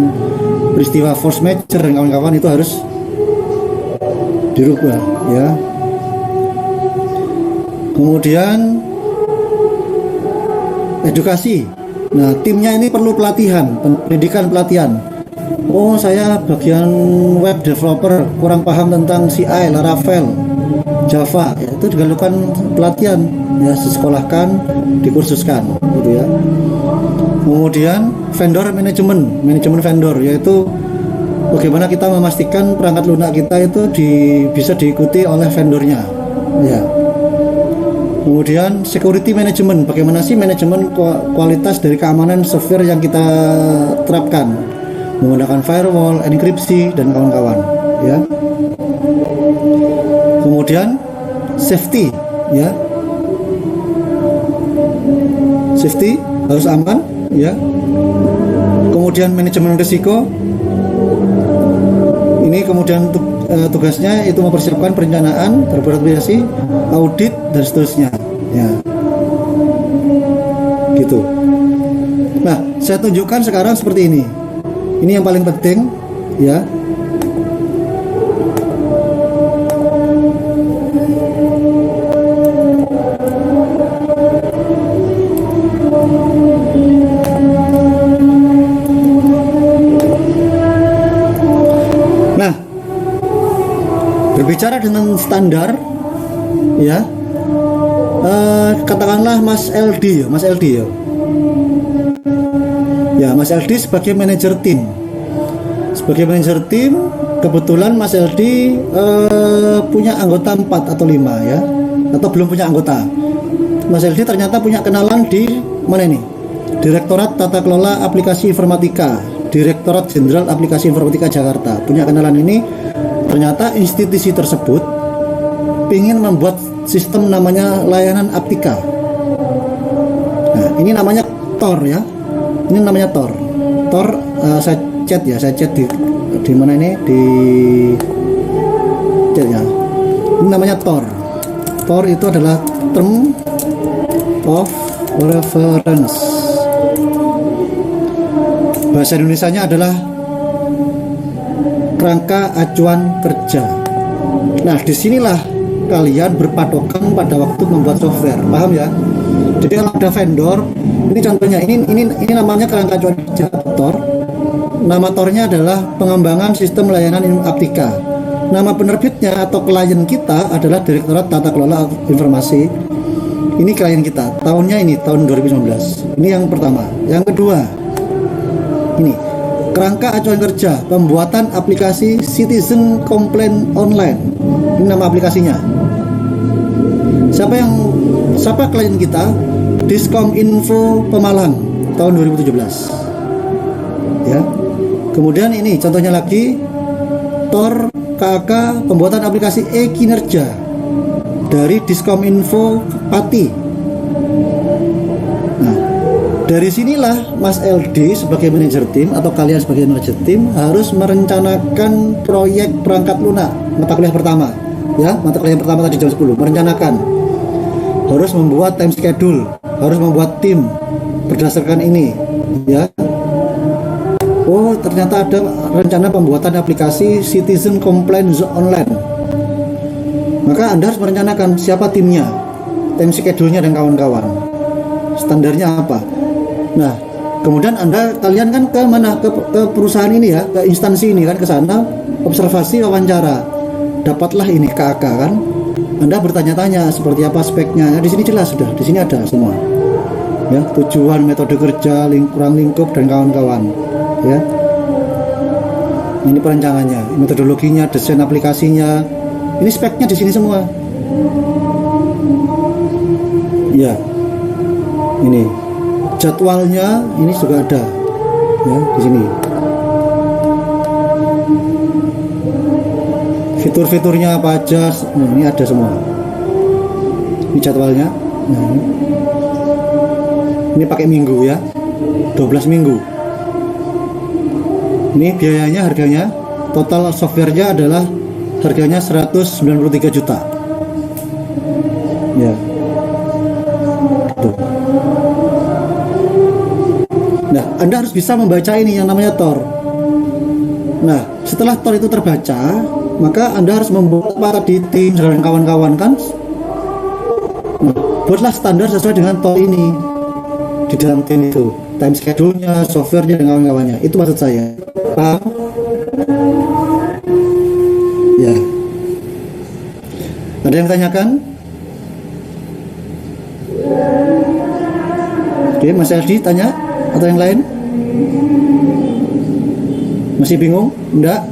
peristiwa force majeure dan kawan-kawan itu harus dirubah, ya. Kemudian edukasi. Nah, timnya ini perlu pelatihan, pendidikan pelatihan. Oh, saya bagian web developer kurang paham tentang CI, Laravel, Java, ya, itu dilakukan pelatihan, ya, disekolahkan, dikursuskan, gitu ya. Kemudian vendor manajemen vendor, yaitu bagaimana kita memastikan perangkat lunak kita itu bisa diikuti oleh vendornya, ya. Kemudian security management, bagaimana sih manajemen kualitas dari keamanan software yang kita terapkan menggunakan firewall, enkripsi dan kawan-kawan, ya. Kemudian safety, ya. Safety harus aman, ya. Kemudian manajemen risiko. Ini kemudian tugasnya itu mempersiapkan perencanaan, berkoordinasi, audit dan seterusnya, ya. Gitu. Nah, saya tunjukkan sekarang seperti ini. Ini yang paling penting, ya. Nah, berbicara dengan standar, ya. Katakanlah Mas LD, ya, Mas LD, ya. Ya, Mas LD sebagai manajer tim. Sebagai manajer tim, kebetulan Mas LD punya anggota 4 atau 5, ya. Atau belum punya anggota. Mas LD ternyata punya kenalan di mana ini? Direktorat Tata Kelola Aplikasi Informatika, Direktorat Jenderal Aplikasi Informatika Jakarta. Punya kenalan ini, ternyata institusi tersebut ingin membuat sistem namanya layanan Aptika. Nah, ini namanya TOR, ya. Ini namanya TOR. TOR saya chat di mana ini, di chat, ya. Ini namanya TOR. TOR itu adalah Term of Reference. Bahasa Indonesianya adalah kerangka acuan kerja. Nah, disinilah kalian berpatokan pada waktu membuat software, paham ya? Jadi kalau ada vendor, ini contohnya, ini namanya kerangka acuan kerja TOR. Nama TOR-nya adalah pengembangan sistem layanan Aptika. Nama penerbitnya atau klien kita adalah Direktorat Tata Kelola Informasi. Ini klien kita. Tahunnya ini tahun 2019. Ini yang pertama. Yang kedua, ini kerangka acuan kerja pembuatan aplikasi Citizen Complaint Online. Ini nama aplikasinya. Siapa klien kita? Diskom Info Pemalang tahun 2017. Ya. Kemudian ini contohnya lagi, TOR KAK pembuatan aplikasi e-kinerja dari Diskom Info Pati. Nah, dari sinilah Mas LD sebagai manajer tim atau kalian sebagai manajer tim harus merencanakan proyek perangkat lunak mata kuliah pertama, ya. Mata kuliah pertama tadi jam 10, merencanakan. Harus membuat time schedule, harus membuat tim berdasarkan ini, ya. Oh, ternyata ada rencana pembuatan aplikasi Citizen Complaint Online. Maka Anda harus merencanakan siapa timnya, time schedule-nya dan kawan-kawan. Standarnya apa? Nah, kemudian kalian kan ke mana? Ke perusahaan ini, ya, ke instansi ini kan, ke sana observasi, wawancara. Dapatlah ini KAK kan. Anda bertanya-tanya seperti apa speknya. Nah, di sini jelas sudah, di sini ada semua. Ya, tujuan, metode kerja, ruang lingkup dan kawan-kawan. Ya. Ini perencananya, metodologinya, desain aplikasinya. Ini speknya di sini semua. Ya. Ini jadwalnya ini juga ada. Ya, di sini. Fitur-fiturnya apa aja, nah, ini ada semua. Ini jadwalnya. Nah, ini pakai minggu, ya, 12 minggu. Ini biayanya, harganya, total softwarenya adalah harganya 193 juta. Ya. Tuh. Nah, Anda harus bisa membaca ini yang namanya TOR. Nah, setelah TOR itu terbaca, maka Anda harus membuat para di tim dan kawan-kawan kan. Nah, buatlah standar sesuai dengan TOR ini di dalam tim itu, time schedule-nya, software-nya dan kawan-kawannya. Itu maksud saya. Paham? Ya. Ada yang tanyakan? Oke, Mas Aldi tanya atau yang lain? Masih bingung? Enggak?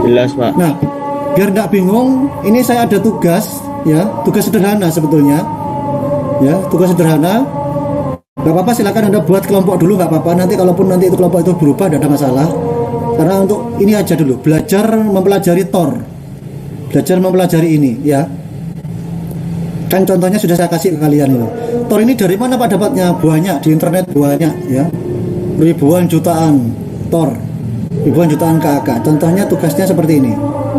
Jelas, Pak. Nah, biar enggak bingung, ini saya ada tugas, ya, tugas sederhana sebetulnya. Ya, tugas sederhana. Gak apa-apa, silakan Anda buat kelompok dulu, gak apa-apa. Nanti kalaupun nanti itu kelompok itu berubah, tidak ada masalah. Karena untuk ini aja dulu, belajar mempelajari Tor, belajar mempelajari ini ya. Kan contohnya sudah saya kasih ke kalian ini. Tor ini dari mana Pak dapatnya? Banyak di internet, banyak ya, ribuan jutaan Tor, ribuan jutaan KAK. Contohnya tugasnya seperti ini.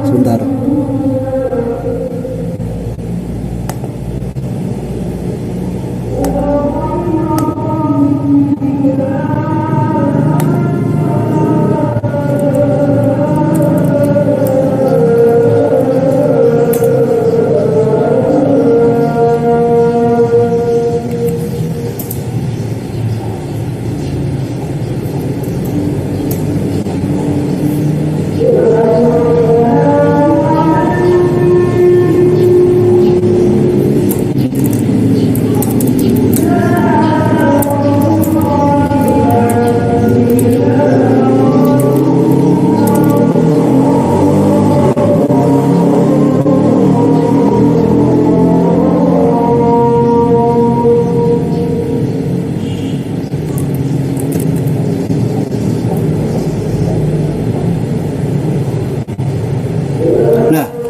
Sebentar.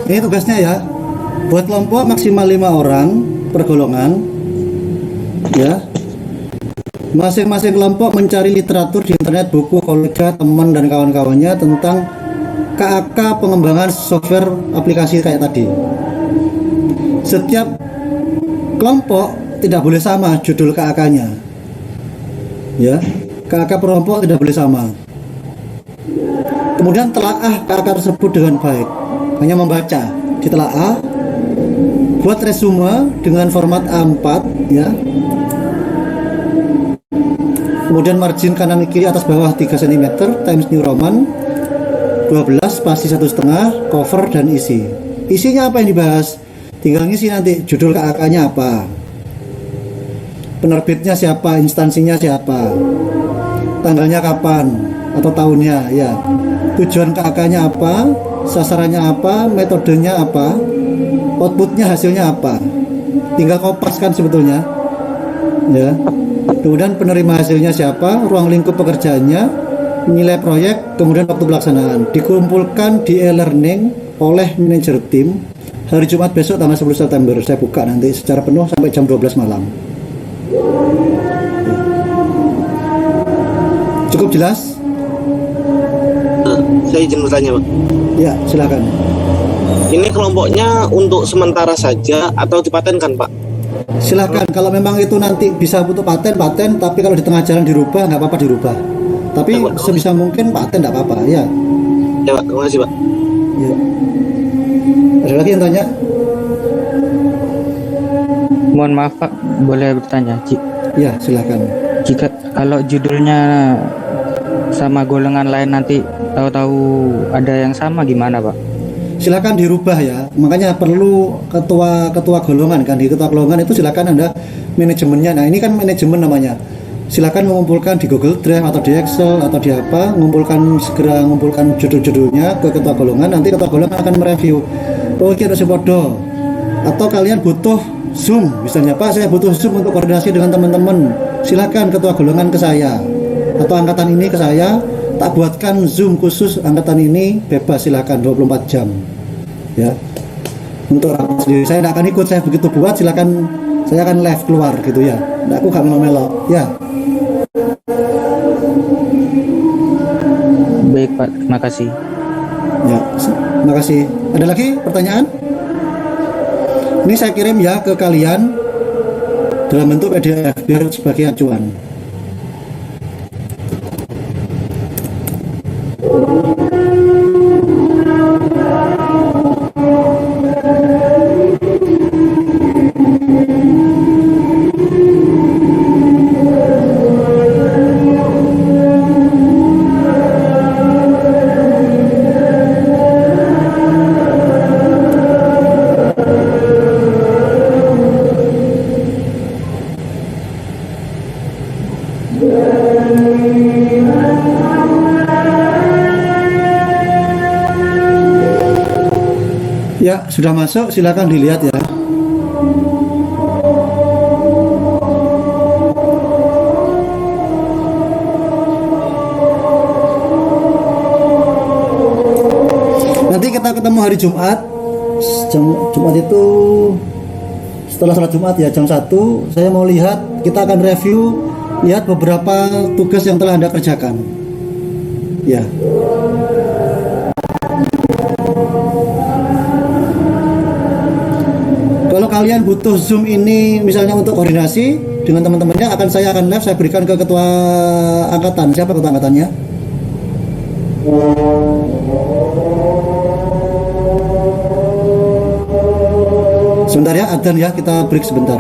Ini tugasnya ya, buat kelompok maksimal 5 orang per golongan ya. Masing-masing kelompok mencari literatur di internet, buku, kolega, teman dan kawan-kawannya tentang KAK pengembangan software aplikasi kayak tadi. Setiap kelompok tidak boleh sama judul KAK-nya ya, KAK per kelompok tidak boleh sama. Kemudian telaah KAK tersebut dengan baik, hanya membaca, ditelaah, buat resume dengan format A4 ya. Kemudian margin kanan kiri atas bawah 3 cm, Times New Roman 12 spasi 1,5, cover dan isi. Isinya apa yang dibahas? Tinggal ngisi nanti judul KAK-nya apa, penerbitnya siapa, instansinya siapa, tanggalnya kapan atau tahunnya ya, tujuan KAK-nya apa, sasarannya apa, metodenya apa, outputnya hasilnya apa. Tinggal kopas kan sebetulnya ya. Kemudian penerima hasilnya siapa, ruang lingkup pekerjaannya, nilai proyek, kemudian waktu pelaksanaan. Dikumpulkan di e-learning oleh manajer tim hari Jumat besok tanggal 10 September. Saya buka nanti secara penuh sampai jam 12 malam. Cukup jelas? Saya izin bertanya, Pak. Ya, silakan. Ini kelompoknya untuk sementara saja atau dipatenkan, Pak? Silakan, kalau memang itu nanti bisa butuh paten, tapi kalau di tengah jalan dirubah, nggak apa-apa dirubah. Tapi ya, sebisa mungkin paten nggak apa-apa, ya. Ya, Pak. Terima kasih, Pak. Ya. Ada lagi yang tanya? Mohon maaf Pak, boleh bertanya? Ya, silakan. Jika kalau judulnya sama golongan lain nanti tahu-tahu ada yang sama gimana Pak? Silakan dirubah ya. Makanya perlu ketua golongan kan. Di ketua golongan itu silakan Anda manajemennya. Nah, ini kan manajemen namanya. Silakan mengumpulkan di Google Drive atau di Excel atau di apa, segera mengumpulkan judul-judulnya ke ketua golongan. Nanti ketua golongan akan mereview. Oh, kira sepodo. Atau kalian butuh Zoom, misalnya Pak, saya butuh Zoom untuk koordinasi dengan teman-teman. Silakan ketua golongan ke saya atau angkatan ini ke saya. Tak buatkan Zoom khusus angkatan ini, bebas, silakan 24 jam ya. Untuk rapat sendiri saya tidak akan ikut, saya begitu buat silakan, saya akan live keluar gitu ya. Nah, aku gak melo-melo ya. Baik Pak, terima kasih. Ya, terima kasih. Ada lagi pertanyaan? Ini saya kirim ya ke kalian dalam bentuk PDF biar sebagai acuan. Ya, sudah masuk, silakan dilihat ya. kita ketemu hari Jumat. Jumat itu setelah sholat Jumat ya jam 1. Saya mau lihat, kita akan review, lihat beberapa tugas yang telah Anda kerjakan. Ya. Kalau kalian butuh Zoom ini misalnya untuk koordinasi dengan teman-temannya, saya akan live, saya berikan ke ketua angkatan. Siapa ketua angkatannya? Sebentar ya, adzan ya, kita break sebentar.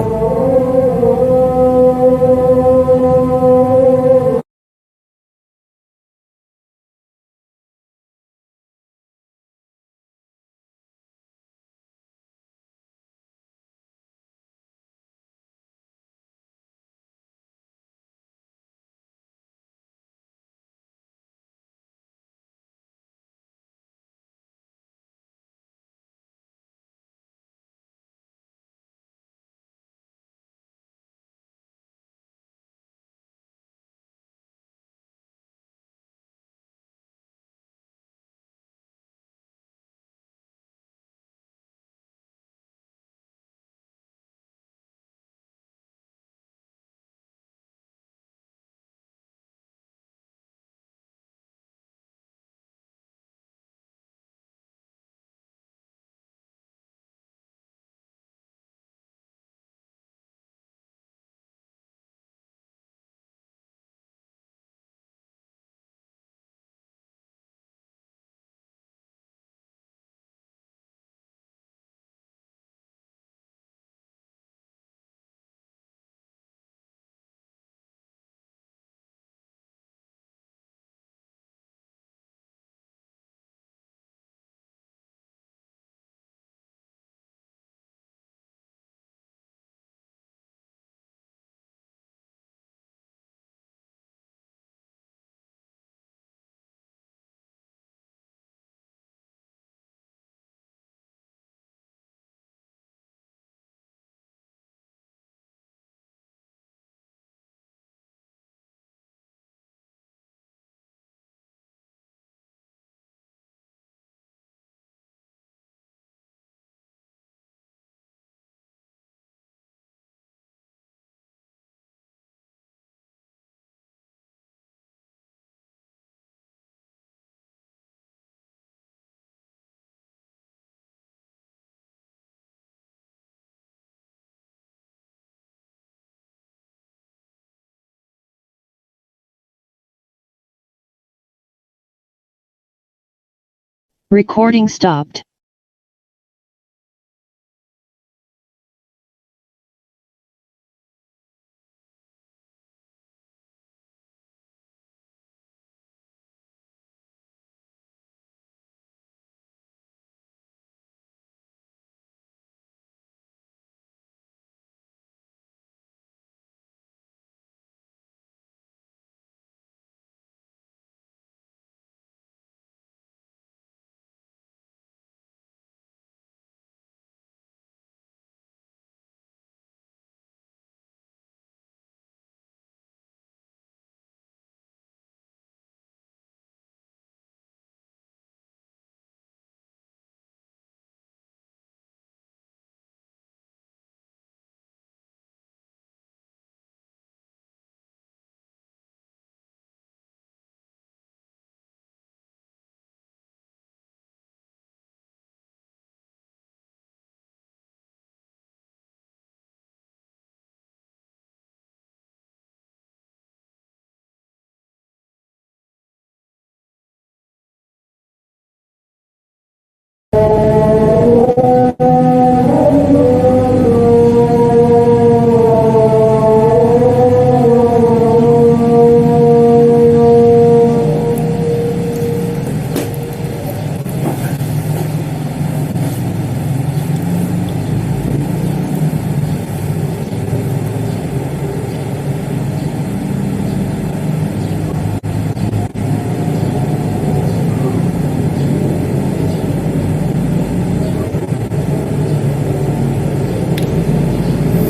Recording stopped.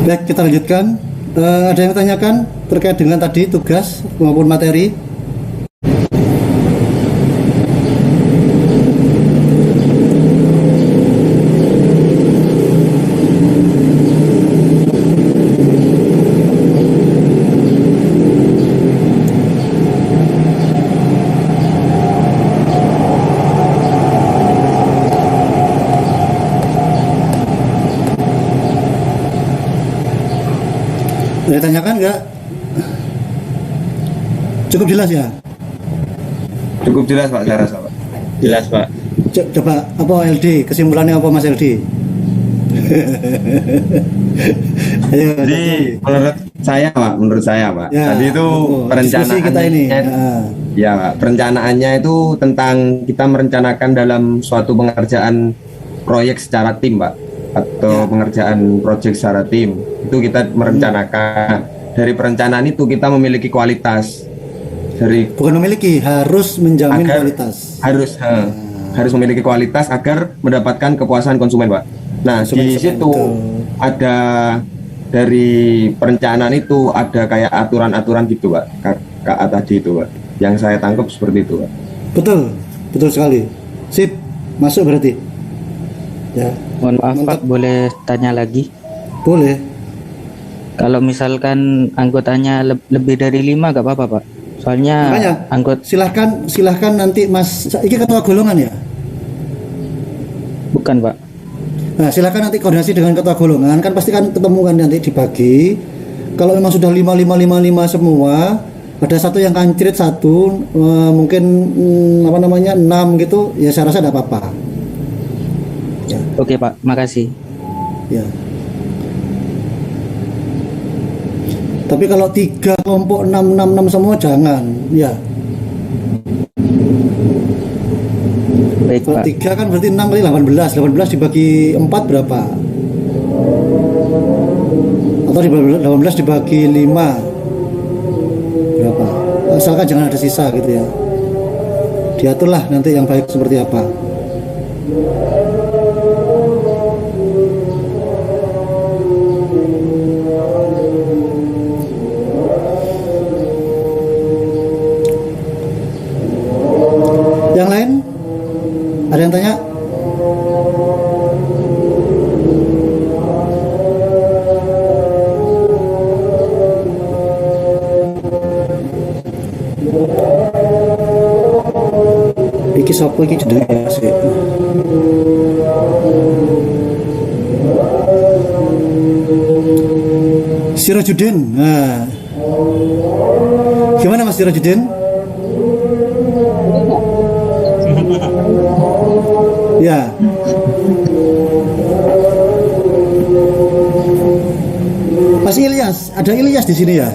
Baik, kita lanjutkan. Ada yang tanyakan terkait dengan tadi tugas maupun materi? Ada yang tanyakan nggak? Cukup jelas ya? Cukup jelas Pak, saya rasa Pak. Jelas Pak. Coba apa LD, kesimpulannya apa Mas LD? Ayo, Jadi menurut saya Pak, ya, tadi itu diskusi kita ini. Ya Pak, perencanaannya itu tentang kita merencanakan dalam suatu pengerjaan proyek secara tim Pak, atau Ya. pengerjaan proyek secara tim. Itu kita merencanakan. Dari perencanaan itu kita memiliki kualitas. Bukan memiliki, harus menjamin kualitas. Harus memiliki kualitas agar mendapatkan kepuasan konsumen Pak. Nah, di situ ada dari perencanaan itu ada kayak aturan-aturan gitu Pak, KA tadi itu Pak, yang saya tangkap seperti itu Pak. Betul sekali. Sip, masuk berarti. Ya. Mohon maaf Mantap. Pak, boleh tanya lagi? Boleh. Kalau misalkan anggotanya lebih dari 5 gak apa-apa Pak? Soalnya Makanya, silahkan nanti Mas, ini ketua golongan ya? bukan Pak. Nah, silahkan nanti koordinasi dengan ketua golongan, kan pasti kan ketemu kan nanti dibagi. Kalau memang sudah 5 semua, ada satu yang kancrit satu, mungkin 6 gitu, ya saya rasa tidak apa-apa. Ya. Oke Pak, makasih. Ya. Tapi kalau 3 kelompok 6 semua jangan, ya. Baik Kalau Pak. 3 kan berarti 6 kali 18 dibagi 4 berapa? Atau 18 dibagi 5 berapa? Asalkan jangan ada sisa gitu ya. Diaturlah nanti yang baik seperti apa. Yang lain? Ada yang tanya? Iki sapa iki jenenge sih? Sirajudin. Nah. Gimana Mas Sirajudin? Ya. Mas Ilyas, ada Ilyas di sini ya?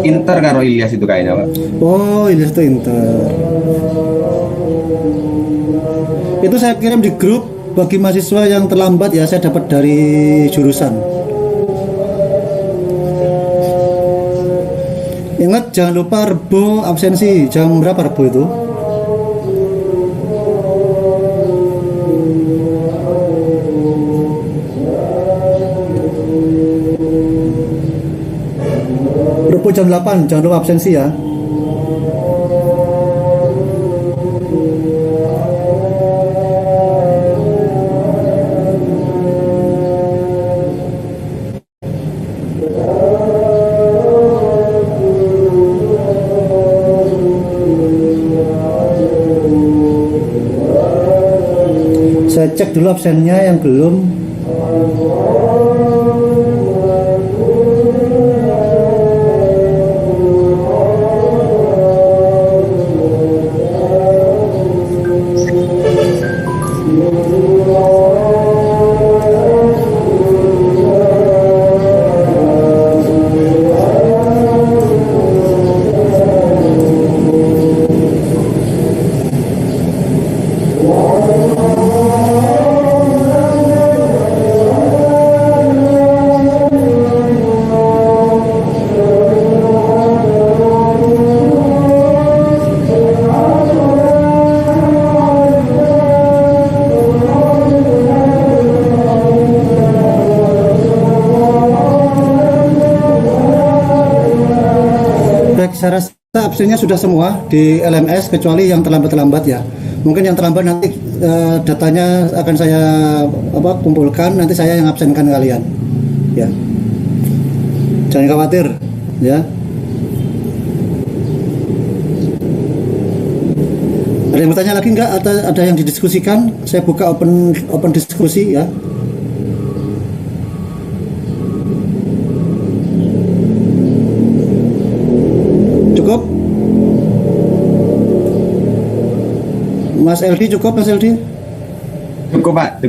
Inter karo Ilyas itu kayaknya Pak. Oh, Ilyas itu Inter. Itu saya kirim di grup bagi mahasiswa yang terlambat ya, saya dapat dari jurusan. Ingat jangan lupa Rebo absensi jam berapa Rebo itu? Rebo jam 8, jangan lupa absensi ya. Saya cek dulu absennya yang belum. Baik, saya rasa absennya sudah semua di LMS kecuali yang terlambat ya. Mungkin yang terlambat nanti datanya akan saya kumpulkan, nanti saya yang absenkan kalian. Ya. Jangan khawatir, ya. Ada Ada yang bertanya lagi enggak? Atau ada yang didiskusikan? Saya buka open diskusi ya. Cukup? Mas LD cukup, Mas LD? Cukup Pak.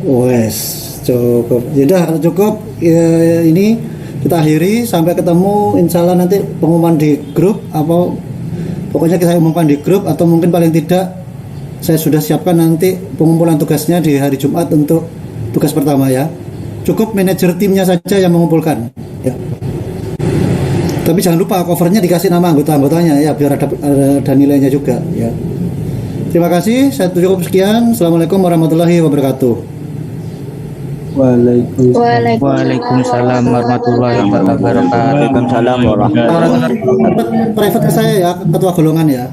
Wes, cukup. Yaudah, kalau cukup ya, ini kita akhiri sampai ketemu. Insya Allah nanti pengumuman di grup apa pokoknya kita umumkan di grup atau mungkin paling tidak saya sudah siapkan nanti pengumpulan tugasnya di hari Jumat untuk tugas pertama ya. Cukup manajer timnya saja yang mengumpulkan ya. Tapi jangan lupa covernya dikasih nama anggota-anggotanya ya biar ada nilainya juga ya. Terima kasih, saya cukup sekian. Assalamualaikum warahmatullahi wabarakatuh. Waalaikumsalam warahmatullahi wabarakatuh. Private ke saya ya, ketua golongan ya.